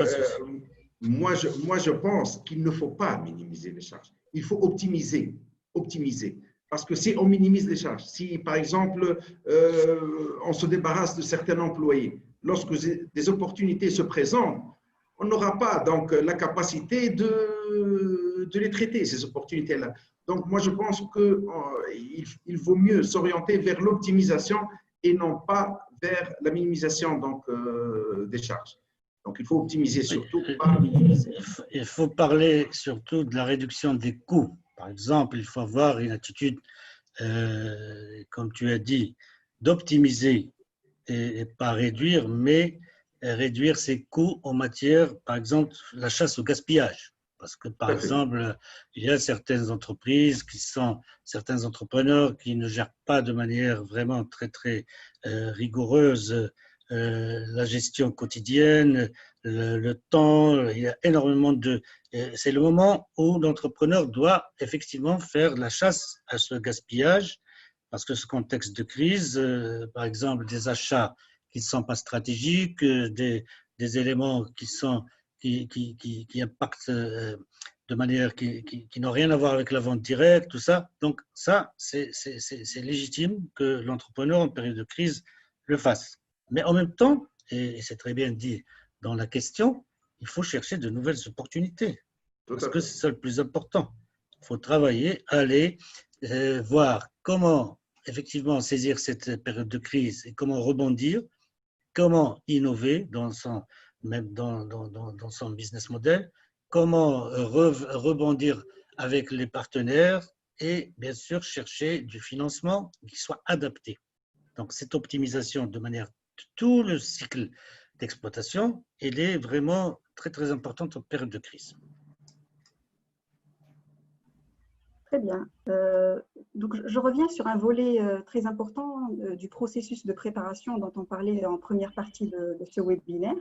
Speaker 3: moi, je pense qu'il ne faut pas minimiser les charges. Il faut optimiser. Parce que si on minimise les charges, si par exemple, on se débarrasse de certains employés, lorsque des opportunités se présentent, on n'aura pas donc la capacité de les traiter, ces opportunités-là. Donc, moi, je pense qu'il vaut mieux s'orienter vers l'optimisation et non pas vers la minimisation donc, des charges. Donc, il faut optimiser surtout, pas minimiser.
Speaker 1: Il faut parler surtout de la réduction des coûts. Par exemple, il faut avoir une attitude, comme tu as dit, d'optimiser et pas réduire, mais réduire ses coûts en matière, par exemple, la chasse au gaspillage. Parce que, par exemple, il y a certaines entreprises certains entrepreneurs qui ne gèrent pas de manière vraiment très, très rigoureuse la gestion quotidienne, le temps. Il y a énormément de… C'est le moment où l'entrepreneur doit effectivement faire la chasse à ce gaspillage, parce que ce contexte de crise, par exemple, des achats qui ne sont pas stratégiques, des éléments qui impactent de manière qui n'ont rien à voir avec la vente directe, tout ça. Donc ça, c'est légitime que l'entrepreneur en période de crise le fasse. Mais en même temps, et c'est très bien dit dans la question, il faut chercher de nouvelles opportunités. Parce que c'est ça le plus important. Il faut travailler, aller voir comment effectivement saisir cette période de crise et comment rebondir, comment innover même dans son business model, comment rebondir avec les partenaires et bien sûr chercher du financement qui soit adapté. Donc cette optimisation de manière de tout le cycle d'exploitation, elle est vraiment très très importante en période de crise.
Speaker 2: Très bien. Donc, je reviens sur un volet très important du processus de préparation dont on parlait en première partie de ce webinaire.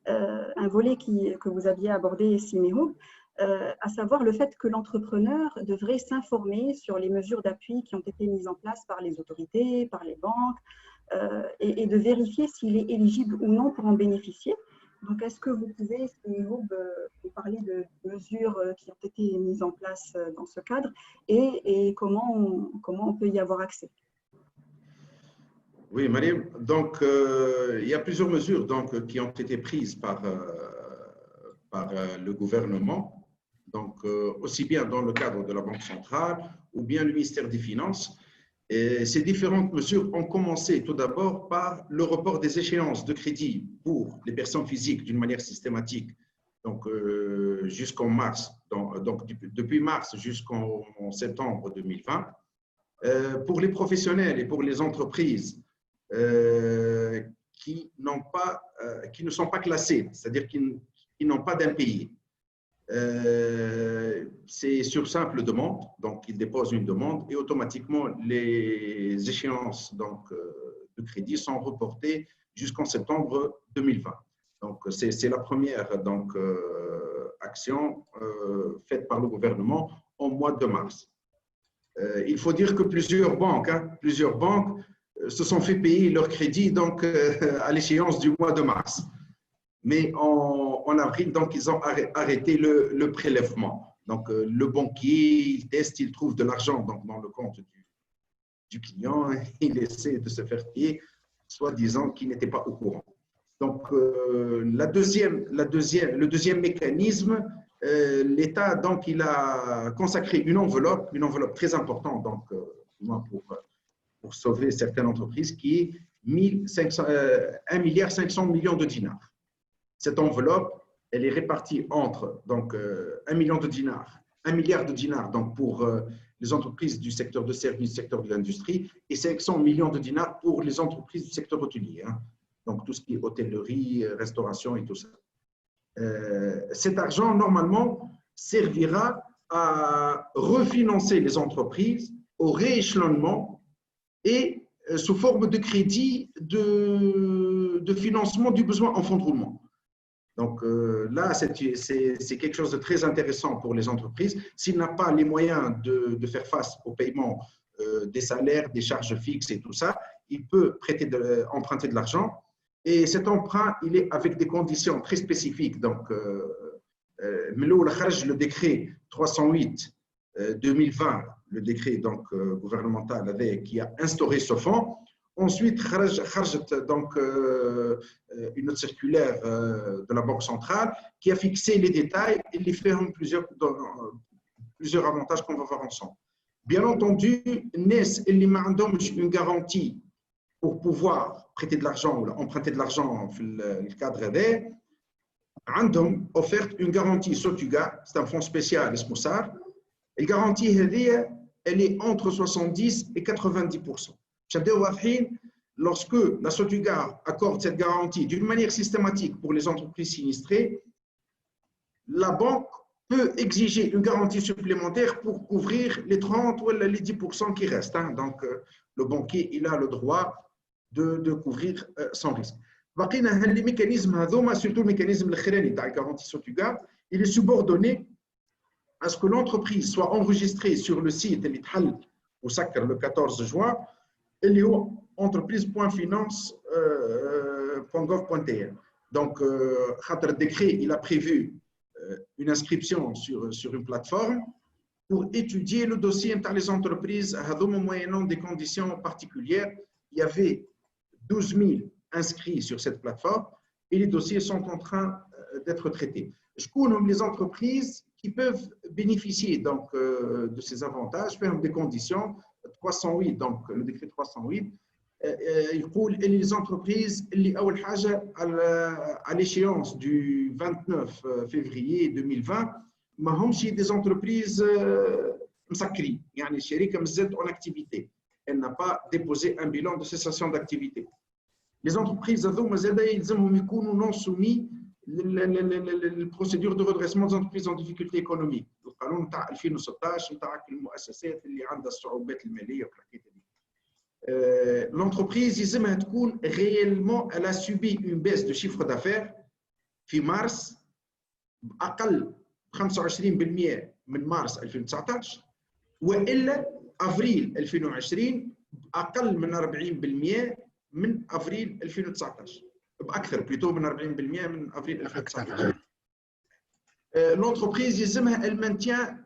Speaker 2: Un volet que vous aviez abordé, Siméo, à savoir le fait que l'entrepreneur devrait s'informer sur les mesures d'appui qui ont été mises en place par les autorités, par les banques, et de vérifier s'il est éligible ou non pour en bénéficier. Donc, est-ce que vous pouvez, vous parler de mesures qui ont été mises en place dans ce cadre et comment on peut y avoir accès?
Speaker 3: Oui, Mariam. Donc, il y a plusieurs mesures donc, qui ont été prises par le gouvernement, donc aussi bien dans le cadre de la Banque centrale ou bien le ministère des Finances. Et ces différentes mesures ont commencé tout d'abord par le report des échéances de crédit pour les personnes physiques d'une manière systématique, donc jusqu'en mars, donc depuis mars jusqu'en septembre 2020. Pour les professionnels et pour les entreprises qui ne sont pas classés, c'est-à-dire qui n'ont pas d'impayés. C'est sur simple demande, donc ils déposent une demande et automatiquement les échéances donc, de crédit sont reportées jusqu'en septembre 2020. Donc c'est la première donc, action faite par le gouvernement au mois de mars. Il faut dire que plusieurs banques se sont fait payer leur crédit donc, à l'échéance du mois de mars. Mais en avril, donc, ils ont arrêté le prélèvement. Donc, le banquier, il teste, il trouve de l'argent dans le compte du client, il essaie de se faire payer, soi-disant qu'il n'était pas au courant. Donc, le deuxième mécanisme, l'État, donc, il a consacré une enveloppe très importante, donc, pour sauver certaines entreprises, qui est 1,5 milliard de dinars. Cette enveloppe, elle est répartie entre donc, 1 milliard de dinars donc, pour les entreprises du secteur de services, secteur de l'industrie, et 500 millions de dinars pour les entreprises du secteur hôtelier. Hein. Donc, tout ce qui est hôtellerie, restauration et tout ça. Cet argent, normalement, servira à refinancer les entreprises au rééchelonnement et sous forme de crédit de financement du besoin en fonds de roulement. Donc là, c'est quelque chose de très intéressant pour les entreprises. S'il n'a pas les moyens de faire face au paiement des salaires, des charges fixes et tout ça, il peut emprunter de l'argent. Et cet emprunt, il est avec des conditions très spécifiques. Donc, le décret 308-2020, le décret donc, gouvernemental qui a instauré ce fonds. Ensuite, donc, une autre circulaire de la Banque centrale qui a fixé les détails et les ferme plusieurs avantages qu'on va voir ensemble. Bien entendu, NES et une garantie pour pouvoir prêter de l'argent ou emprunter de l'argent dans le cadre de عندهم offert une garantie Sotuga, c'est un fonds spécial اسمه SAR. La garantie elle est entre 70 et 90%. Lorsque la Sotuga accorde cette garantie d'une manière systématique pour les entreprises sinistrées, la banque peut exiger une garantie supplémentaire pour couvrir les 30 ou les 10% qui restent. Hein. Donc, le banquier, il a le droit de couvrir sans risque. Les mécanismes, surtout le mécanisme de la garantie Sotuga, il est subordonné à ce que l'entreprise soit enregistrée sur le site au SACR le 14 juin, entreprise.finance.gov.tr. Donc, le décret, il a prévu une inscription sur une plateforme pour étudier le dossier par les entreprises, moyennant des conditions particulières. Il y avait 12 000 inscrits sur cette plateforme et les dossiers sont en train d'être traités. Je connais les entreprises qui peuvent bénéficier donc, de ces avantages, faire des conditions. 308, donc le décret 308, les entreprises à l'échéance du 29 février 2020, des entreprises مسكرين يعني الشركه مازالت en activité. Elle n'a pas déposé un bilan de cessation d'activité. Les entreprises هذوما زاد يلزمهم يكونوا non soumis البروسيدور دو redressement des entreprises en difficulté économique. القانون نتاع 2016 نتاع المؤسسات اللي عندها الصعوبات الماليه والحكايه دي. L'entreprise يلزمها تكون réellement elle a subi une baisse de chiffre d'affaires في مارس اقل 25% من مارس 2019 والا افريل 2020 اقل من 40% من افريل 2019. باكثر plutôt من 40% من افريل 2019. L'entreprise يلزمها elle maintient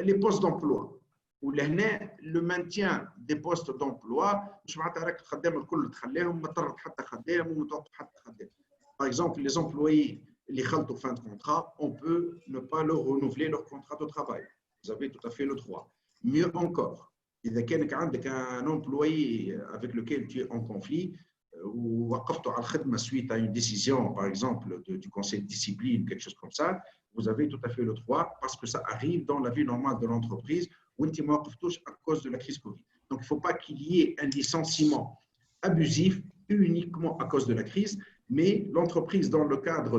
Speaker 3: les postes d'emploi. ولهنا لو مانتيان دي بوست دومبلوا مش معناتها راك الخدام الكل تخليهم ما تطرد حتى خدام وما توقف حتى خدام. Par exemple, les employés اللي خلطوا fin de contrat, on peut ne pas leur renouveler leur contrat de travail. Vous avez tout à fait le droit. Mieux encore, إذا كانك عندك un employé avec lequel tu es en conflit ووقفته على الخدمة suite à une décision, par exemple, du conseil de discipline, quelque chose comme ça, vous avez tout à fait le droit parce que ça arrive dans la vie normale de l'entreprise ou à cause de la crise Covid. Donc, il ne faut pas qu'il y ait un licenciement abusif uniquement à cause de la crise, mais l'entreprise, dans le cadre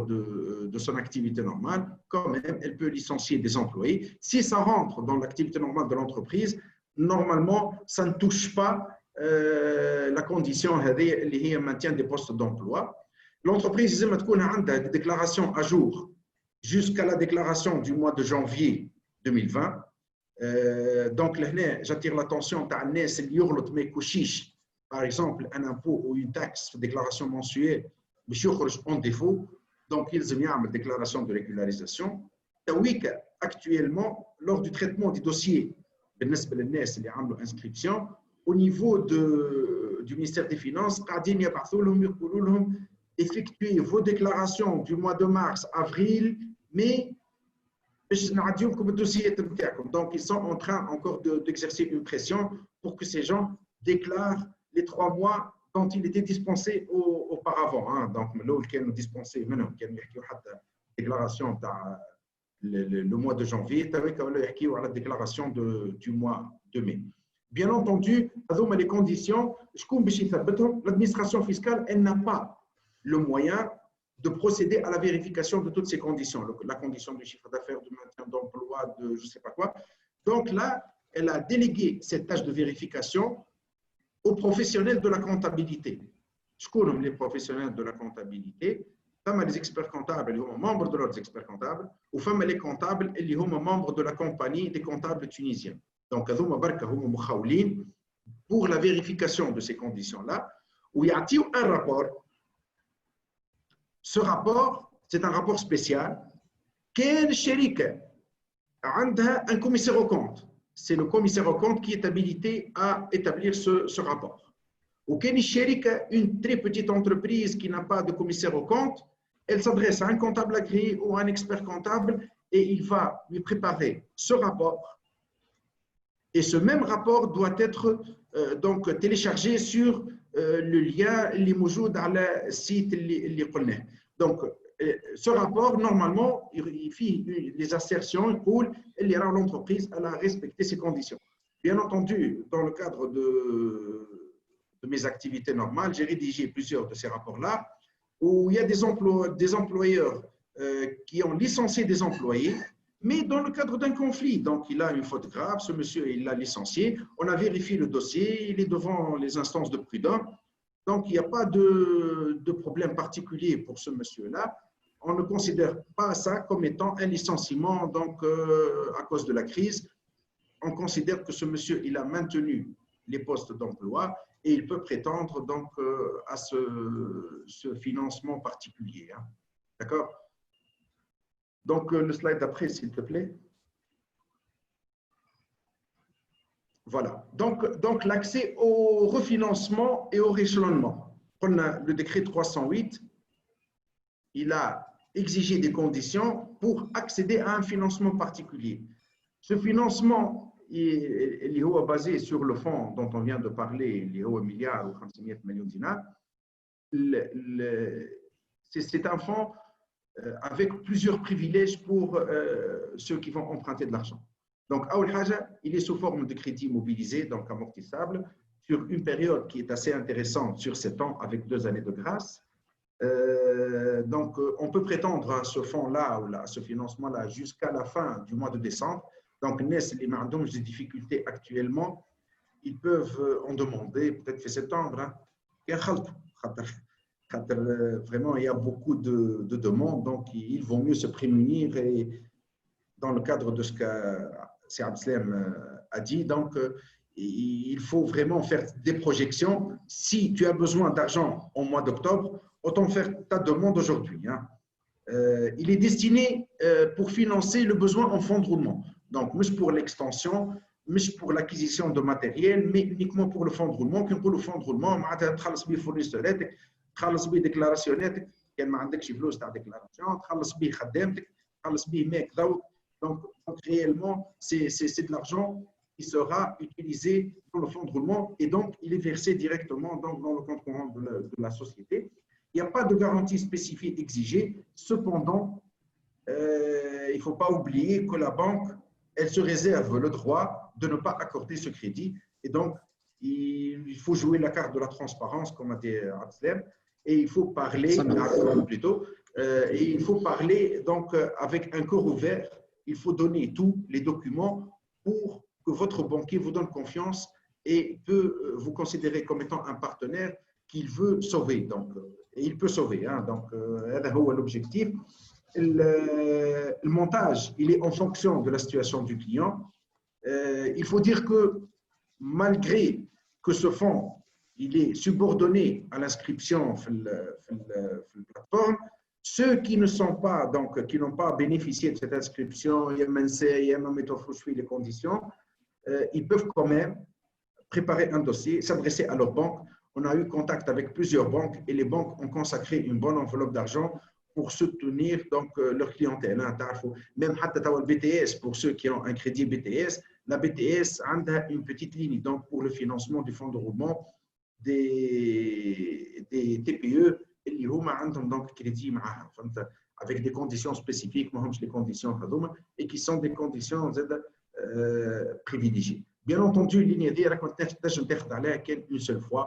Speaker 3: de son activité normale, quand même, elle peut licencier des employés. Si ça rentre dans l'activité normale de l'entreprise, normalement, ça ne touche pas la condition de maintien des postes d'emploi. L'entreprise, il y a des déclarations à jour jusqu'à la déclaration du mois de janvier 2020. Donc, j'attire l'attention à الناس اللي يغلط ما يكوشيش par exemple un impôt ou une taxe déclaration mensuelle باش يخرج en défaut, donc يلزم يعمل déclaration de régularisation. تويك actuellement lors du traitement des dossiers بالنسبه للناس اللي عملوا inscription au niveau du ministère des Finances قاعدين يبعثوا لهم يقولوا لهم effectuez vos déclarations du mois de mars avril mai. Donc, ils sont en train encore d'exercer une pression pour que ces gens déclarent les 3 mois dont ils étaient dispensés auparavant. Donc, ils ont dispensé la déclaration le mois de janvier, la déclaration du mois de mai. Bien entendu, les conditions, l'administration fiscale, elle n'a pas le moyen de procéder à la vérification de toutes ces conditions, la condition du chiffre d'affaires, du maintien d'emploi, de je ne sais pas quoi. Donc là, elle a délégué cette tâche de vérification aux professionnels de la comptabilité. Je connais les professionnels de la comptabilité, les experts comptables, ils sont membres de leurs experts comptables, ou les comptables, ils sont membres de la compagnie des comptables tunisiens. Donc, pour la vérification de ces conditions-là, où il y a un rapport. Ce rapport, c'est un rapport spécial. Quelle chérika a un commissaire aux comptes? C'est le commissaire aux comptes qui est habilité à établir ce rapport. Ou quelle chérika, une très petite entreprise qui n'a pas de commissaire aux comptes, elle s'adresse à un comptable agréé ou à un expert comptable et il va lui préparer ce rapport. Et ce même rapport doit être donc téléchargé sur le lien اللي موجود على السيت اللي قلناه. Donc ce rapport normalement il fait les assertions, il coule et l'entreprise elle a respecté ces conditions. Bien entendu, dans le cadre de mes activités normales, j'ai rédigé plusieurs de ces rapports-là où il y a des employeurs qui ont licencié des employés, mais dans le cadre d'un conflit. Donc, il a une faute grave, ce monsieur, il l'a licencié, on a vérifié le dossier, il est devant les instances de prud'homme. Donc, il n'y a pas de problème particulier pour ce monsieur-là. On ne considère pas ça comme étant un licenciement donc, à cause de la crise. On considère que ce monsieur, il a maintenu les postes d'emploi et il peut prétendre donc, à ce financement particulier. Hein. D'accord? Donc, le slide d'après, s'il te plaît. Voilà. Donc l'accès au refinancement et au rééchelonnement. Le décret 308, il a exigé des conditions pour accéder à un financement particulier. Ce financement, il est basé sur le fonds dont on vient de parler, il est 1 milliard ou 500 millions de dinars. C'est un fonds avec plusieurs privilèges pour ceux qui vont emprunter de l'argent. Donc, il est sous forme de crédit mobilisé, donc amortissable, sur une période qui est assez intéressante, sur 7 ans, avec 2 années de grâce. Donc, on peut prétendre à ce fonds-là, ou à ce financement-là, jusqu'à la fin du mois de décembre. Donc, les mardoms, des difficultés actuellement, ils peuvent en demander, peut-être fin septembre. Vraiment, il y a beaucoup de demandes, donc il vaut mieux se prémunir et dans le cadre de ce que c'est Abdeslam a dit, donc il faut vraiment faire des projections. Si tu as besoin d'argent au mois d'octobre, autant faire ta demande aujourd'hui. Hein. Il est destiné pour financer le besoin en fonds de roulement. Donc, mais pour l'extension, mais pour l'acquisition de matériel, mais uniquement pour le fonds de roulement. Quand on le fonds de roulement, تخلص به فورنيسوراتك، تخلص به ديكلاراسيوناتك، كان ما عندكش فلوس تاع ديكلاراسيون، تخلص به خدامتك، تخلص به ماك ضوء. Donc, réellement, c'est de l'argent qui sera utilisé dans le fonds de roulement et donc il est versé directement dans le compte courant de la société. Il n'y a pas de garantie spécifique exigée. Cependant, il ne faut pas oublier que la banque, elle se réserve le droit de ne pas accorder ce crédit. Et donc, il faut jouer la carte de la transparence, comme a dit Abdel, et il faut parler plutôt. Et il faut parler donc avec un cœur ouvert. Il faut donner tous les documents pour que votre banquier vous donne confiance et peut vous considérer comme étant un partenaire qu'il veut sauver. Donc, et il peut sauver. Hein, donc, c'est l'objectif. Le montage, il est en fonction de la situation du client. Il faut dire que malgré que ce fonds, il est subordonné à l'inscription sur la plateforme, ceux qui ne sont pas, donc, qui n'ont pas bénéficié de cette inscription, les conditions, ils peuvent quand même préparer un dossier, s'adresser à leur banque. On a eu contact avec plusieurs banques et les banques ont consacré une bonne enveloppe d'argent pour soutenir donc, leur clientèle. Même le BTS, pour ceux qui ont un crédit BTS, la BTS a une petite ligne donc, pour le financement du fonds de roulement des TPE اللي هما عندهم donc crédit معاها avec des conditions spécifiques ماهمش les conditions هذوما et qui sont des conditions privilégiées. Bien entendu اللينيا دي راك تنجم تاخذ عليها كان une seule fois.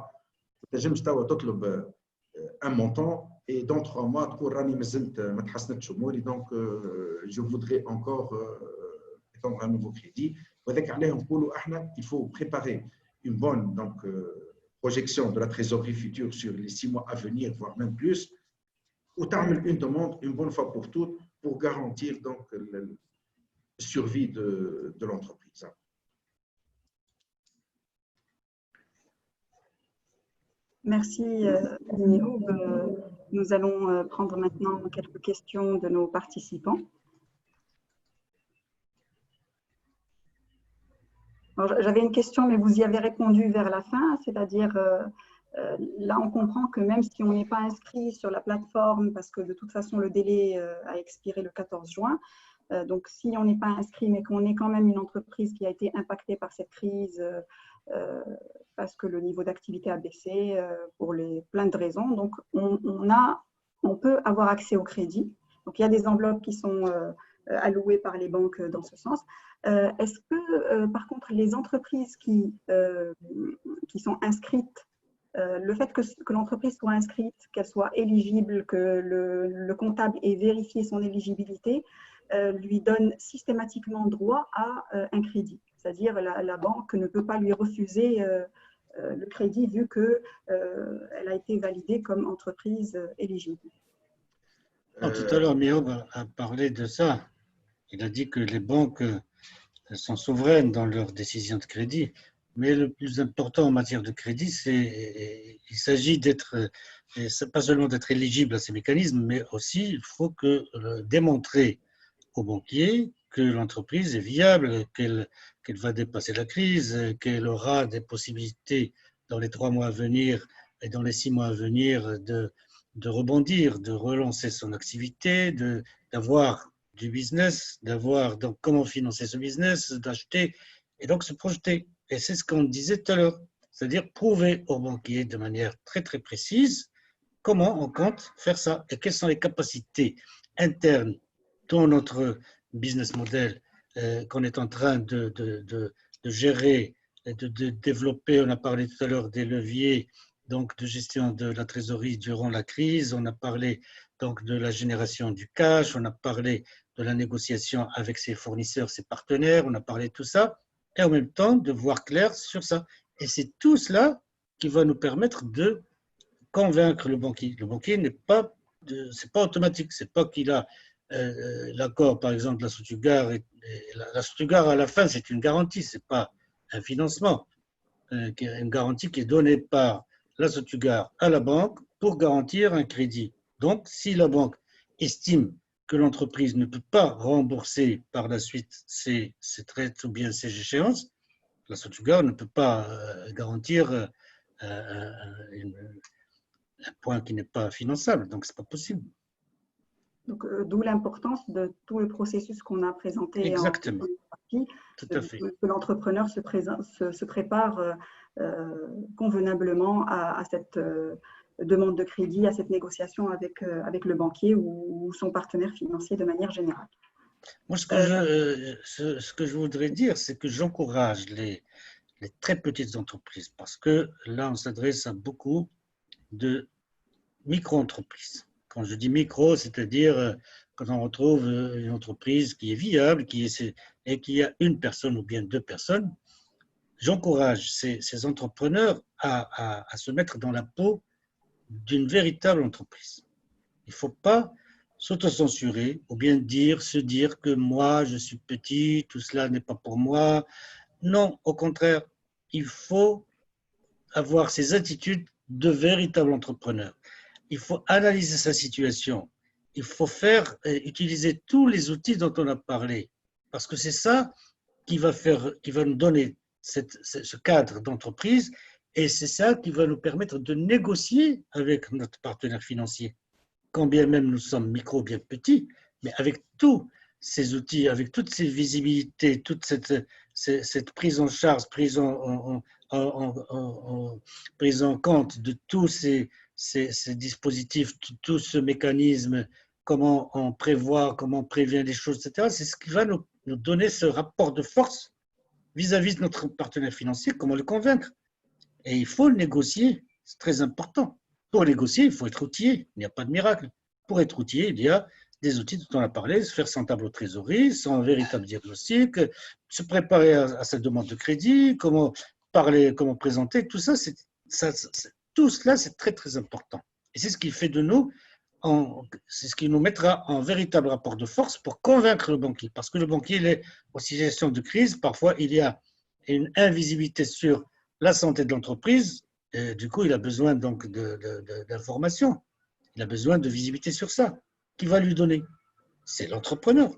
Speaker 3: ما تنجمش توا تطلب un montant et dans 3 mois تقول راني مازلت ما تحسنتش اموري donc je voudrais encore étendre un nouveau crédit. وهذاك علاه نقولوا احنا il faut préparer une bonne donc projection de la trésorerie future sur les 6 mois à venir, voire même plus, ou t'amènes une demande une bonne fois pour toutes pour garantir donc la survie de l'entreprise.
Speaker 2: Merci, Néo. Nous allons prendre maintenant quelques questions de nos participants. J'avais une question, mais vous y avez répondu vers la fin, c'est-à-dire, là, on comprend que même si on n'est pas inscrit sur la plateforme, parce que de toute façon, le délai a expiré le 14 juin, donc si on n'est pas inscrit, mais qu'on est quand même une entreprise qui a été impactée par cette crise, parce que le niveau d'activité a baissé pour plein de raisons, donc on peut avoir accès au crédit. Donc, il y a des enveloppes qui sont allouées par les banques dans ce sens. Est-ce que, par contre, les entreprises qui sont inscrites, le fait que l'entreprise soit inscrite, qu'elle soit éligible, que le comptable ait vérifié son éligibilité, lui donne systématiquement droit à un crédit. C'est-à-dire la banque ne peut pas lui refuser le crédit vu qu'elle a été validée comme entreprise éligible.
Speaker 1: Alors, tout à l'heure, Miob a parlé de ça. Il a dit que les banques sont souveraines dans leurs décisions de crédit. Mais le plus important en matière de crédit, il s'agit pas seulement d'être éligible à ces mécanismes, mais aussi il faut démontrer au banquier que l'entreprise est viable, qu'elle va dépasser la crise, qu'elle aura des possibilités dans les 3 mois à venir et dans les 6 mois à venir de rebondir, de relancer son activité, d'avoir du business, d'avoir donc comment financer ce business, d'acheter et donc se projeter. Et c'est ce qu'on disait tout à l'heure, c'est-à-dire prouver au banquier de manière très très précise comment on compte faire ça et quelles sont les capacités internes dans notre business model qu'on est en train de gérer et de développer. On a parlé tout à l'heure des leviers donc de gestion de la trésorerie durant la crise, on a parlé donc de la génération du cash, on a parlé de la négociation avec ses fournisseurs, ses partenaires, on a parlé de tout ça, et en même temps de voir clair sur ça. Et c'est tout cela qui va nous permettre de convaincre le banquier. Le banquier c'est pas automatique, c'est pas qu'il a l'accord, par exemple, de la Sotugar, et la Sotugar à la fin, c'est une garantie, c'est pas un financement, une garantie qui est donnée par la Sotugar à la banque pour garantir un crédit. Donc, si la banque estime que l'entreprise ne peut pas rembourser par la suite ses traites ou bien ses échéances, la Sotugar ne peut pas garantir un point qui n'est pas finançable. Donc, ce n'est pas possible.
Speaker 2: Donc, d'où l'importance de tout le processus qu'on a présenté
Speaker 1: Exactement.
Speaker 2: en partie,
Speaker 1: Tout à fait.
Speaker 2: que l'entrepreneur se prépare convenablement à cette demande de crédit, à cette négociation avec le banquier ou son partenaire financier de manière générale.
Speaker 1: Moi, ce que je voudrais dire, c'est que j'encourage les très petites entreprises, parce que là, on s'adresse à beaucoup de micro-entreprises. Quand je dis micro, c'est-à-dire quand on retrouve une entreprise qui est viable et qui a une personne ou bien deux personnes, j'encourage ces entrepreneurs à se mettre dans la peau d'une véritable entreprise. Il ne faut pas s'autocensurer ou bien se dire que moi, je suis petit, tout cela n'est pas pour moi. Non, au contraire, il faut avoir ces attitudes de véritable entrepreneur. Il faut analyser sa situation. Il faut utiliser tous les outils dont on a parlé, parce que c'est ça qui va nous donner ce cadre d'entreprise, et c'est ça qui va nous permettre de négocier avec notre partenaire financier. Quand bien même nous sommes micro, bien petits, mais avec tous ces outils, avec toutes ces visibilités, toute cette prise en charge, prise en compte de tous ces dispositifs, tout ce mécanisme, comment on prévoit, comment on prévient les choses, etc. C'est ce qui va nous donner ce rapport de force vis-à-vis de notre partenaire financier, comment le convaincre. Et il faut le négocier, c'est très important. Pour négocier, il faut être outillé, il n'y a pas de miracle. Pour être outillé, il y a des outils dont on a parlé, se faire sans tableau de trésorerie, sans véritable diagnostic, se préparer à sa demande de crédit, comment parler, comment présenter, tout ça, tout cela, c'est très, très important. Et c'est ce qui fait de nous, c'est ce qui nous mettra en véritable rapport de force pour convaincre le banquier. Parce que le banquier, il est en situation de crise, parfois il y a une invisibilité sur la santé de l'entreprise, et du coup, il a besoin donc d'informations, il a besoin de visibilité sur ça. Qui va lui donner? C'est l'entrepreneur.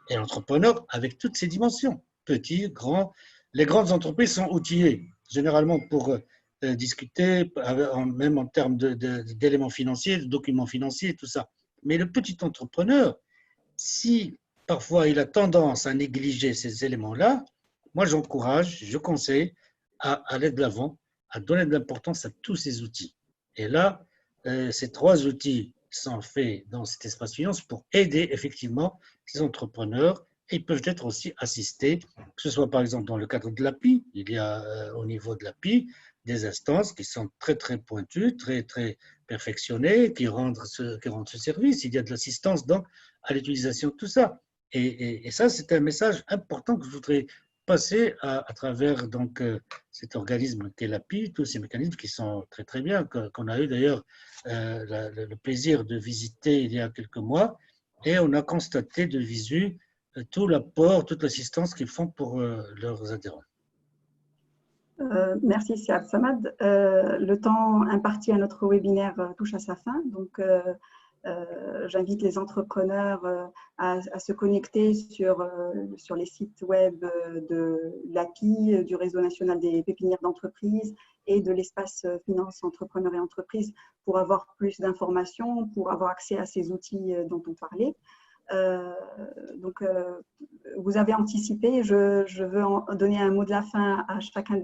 Speaker 1: Et l'entrepreneur avec toutes ses dimensions, petit, grand. Les grandes entreprises sont outillées, généralement pour discuter, même en termes d'éléments financiers, de documents financiers, tout ça. Mais le petit entrepreneur, si parfois il a tendance à négliger ces éléments-là, moi j'encourage, je conseille à aller de l'avant, à donner de l'importance à tous ces outils. Et là, ces trois outils sont faits dans cet espace finance pour aider effectivement ces entrepreneurs, et ils peuvent être aussi assistés, que ce soit par exemple dans le cadre de l'API, il y a au niveau de l'API des instances qui sont très très pointues, très très perfectionnées, qui rendent ce service, il y a de l'assistance donc à l'utilisation de tout ça. Et ça, c'est un message important que je voudrais passer à travers donc, cet organisme qu'est l'API, tous ces mécanismes qui sont très très bien, qu'on a eu d'ailleurs le plaisir de visiter il y a quelques mois, et on a constaté de visu tout l'apport, toute l'assistance qu'ils font pour leurs adhérents.
Speaker 2: Merci Siad Samad. Le temps imparti à notre webinaire touche à sa fin, donc j'invite les entrepreneurs à se connecter sur les sites web de l'API, du Réseau national des pépinières d'entreprise et de l'espace finance, entrepreneurs et entreprises pour avoir plus d'informations, pour avoir accès à ces outils dont on parlait. Donc, vous avez anticipé, je veux donner un mot de la fin à chacun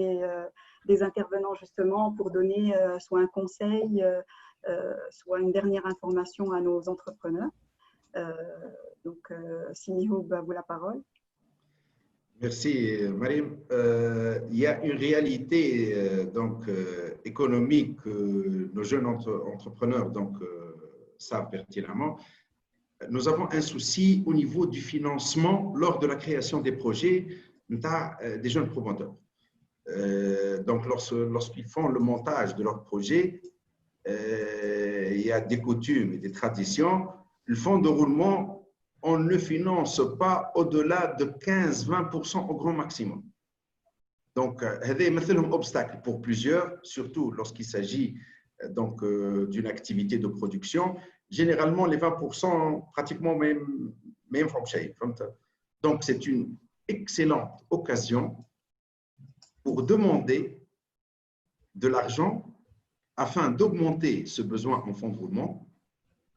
Speaker 2: des intervenants justement pour donner soit un conseil, soit une dernière information à nos entrepreneurs. Donc, Simihoub, à vous la parole.
Speaker 3: Merci, Mariam. Il y a une réalité économique que nos jeunes entrepreneurs savent pertinemment. Nous avons un souci au niveau du financement lors de la création des projets des jeunes promoteurs. Donc, lorsqu'ils font le montage de leur projet, il y a des coutumes et des traditions. Le fonds de roulement, on ne finance pas au-delà de 15-20% au grand maximum. Donc, c'est un obstacle pour plusieurs, surtout lorsqu'il s'agit donc d'une activité de production, généralement les 20% pratiquement même donc c'est une excellente occasion pour demander de l'argent afin d'augmenter ce besoin en fonds de roulement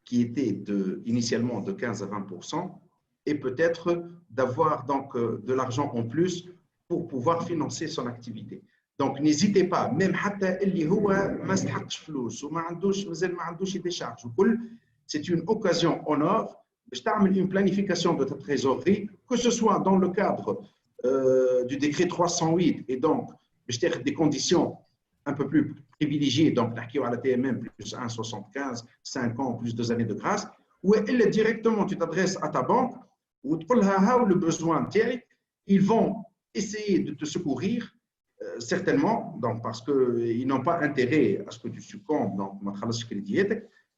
Speaker 3: qui était initialement de 15 à 20% et peut-être d'avoir donc de l'argent en plus pour pouvoir financer son activité. Donc n'hésitez pas, même حتى اللي هو ما استحقش فلوس وما عندوش مازال ما عندوش يديشارج وكل, c'est une occasion en or باش تعمل une planification de ta trésorerie, que ce soit dans le cadre du décret 308 et donc باش تاخذ des conditions un peu plus privilégiées, donc نحكيو على TMM plus 1,75, 5 ans plus 2 années de grâce, ou directement tu t'adresses à ta banque ou تقول لها هاو le besoin تاعك, ils vont essayer de te secourir certainement, donc parce qu'ils n'ont pas intérêt à ce que tu succombes,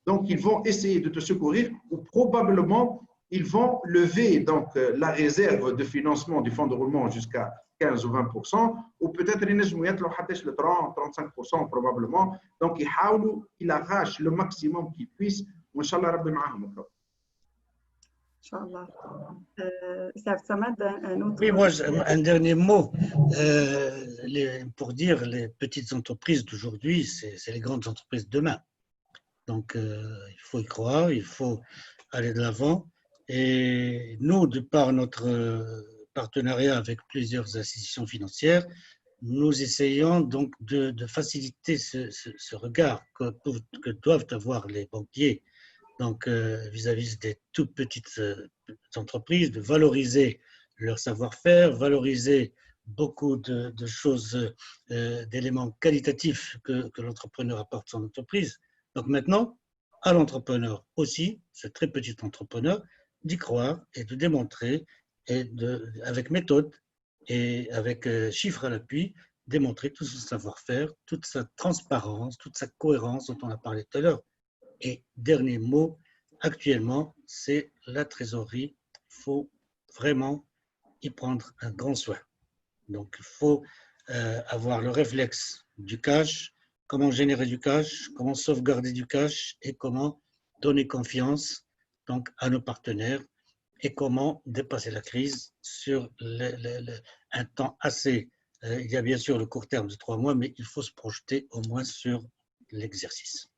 Speaker 3: donc ils vont essayer de te secourir ou probablement ils vont lever donc la réserve de financement du fonds de roulement jusqu'à 15 ou 20%, ou peut-être les 30-35% probablement. Donc ils arrachent le maximum qu'ils puissent. Inch'Allah, Rabbi ma'ahum.
Speaker 2: Inch'Allah. Samad, un autre...
Speaker 1: Oui, moi, un dernier mot. Pour dire les petites entreprises d'aujourd'hui, c'est les grandes entreprises de demain. Donc, il faut y croire, il faut aller de l'avant. Et nous, de par notre partenariat avec plusieurs institutions financières, nous essayons donc de faciliter ce regard que doivent avoir les banquiers donc vis-à-vis des toutes petites entreprises, de valoriser leur savoir-faire, valoriser beaucoup de choses, d'éléments qualitatifs que l'entrepreneur apporte à son entreprise. Donc maintenant, à l'entrepreneur aussi, ce très petit entrepreneur, d'y croire et de démontrer, avec méthode et avec chiffres à l'appui, démontrer tout son savoir-faire, toute sa transparence, toute sa cohérence dont on a parlé tout à l'heure. Et dernier mot, actuellement, c'est la trésorerie. Il faut vraiment y prendre un grand soin. Donc, il faut avoir le réflexe du cash, comment générer du cash, comment sauvegarder du cash et comment donner confiance donc, à nos partenaires et comment dépasser la crise sur un temps assez. Il y a bien sûr le court terme de 3 mois, mais il faut se projeter au moins sur l'exercice.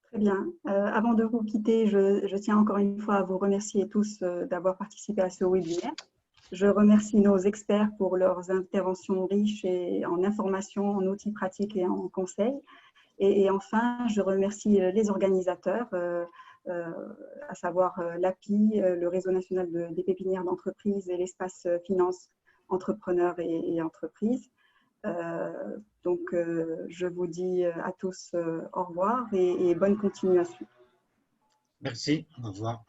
Speaker 2: Très bien. Avant de vous quitter, je tiens encore une fois à vous remercier tous d'avoir participé à ce webinaire. Je remercie nos experts pour leurs interventions riches et en informations, en outils pratiques et en conseils. Et enfin, je remercie les organisateurs, à savoir l'API, le Réseau national des pépinières d'entreprises et l'espace finance entrepreneurs et entreprises. Donc, je vous dis à tous au revoir et bonne continuation.
Speaker 1: Merci, au revoir.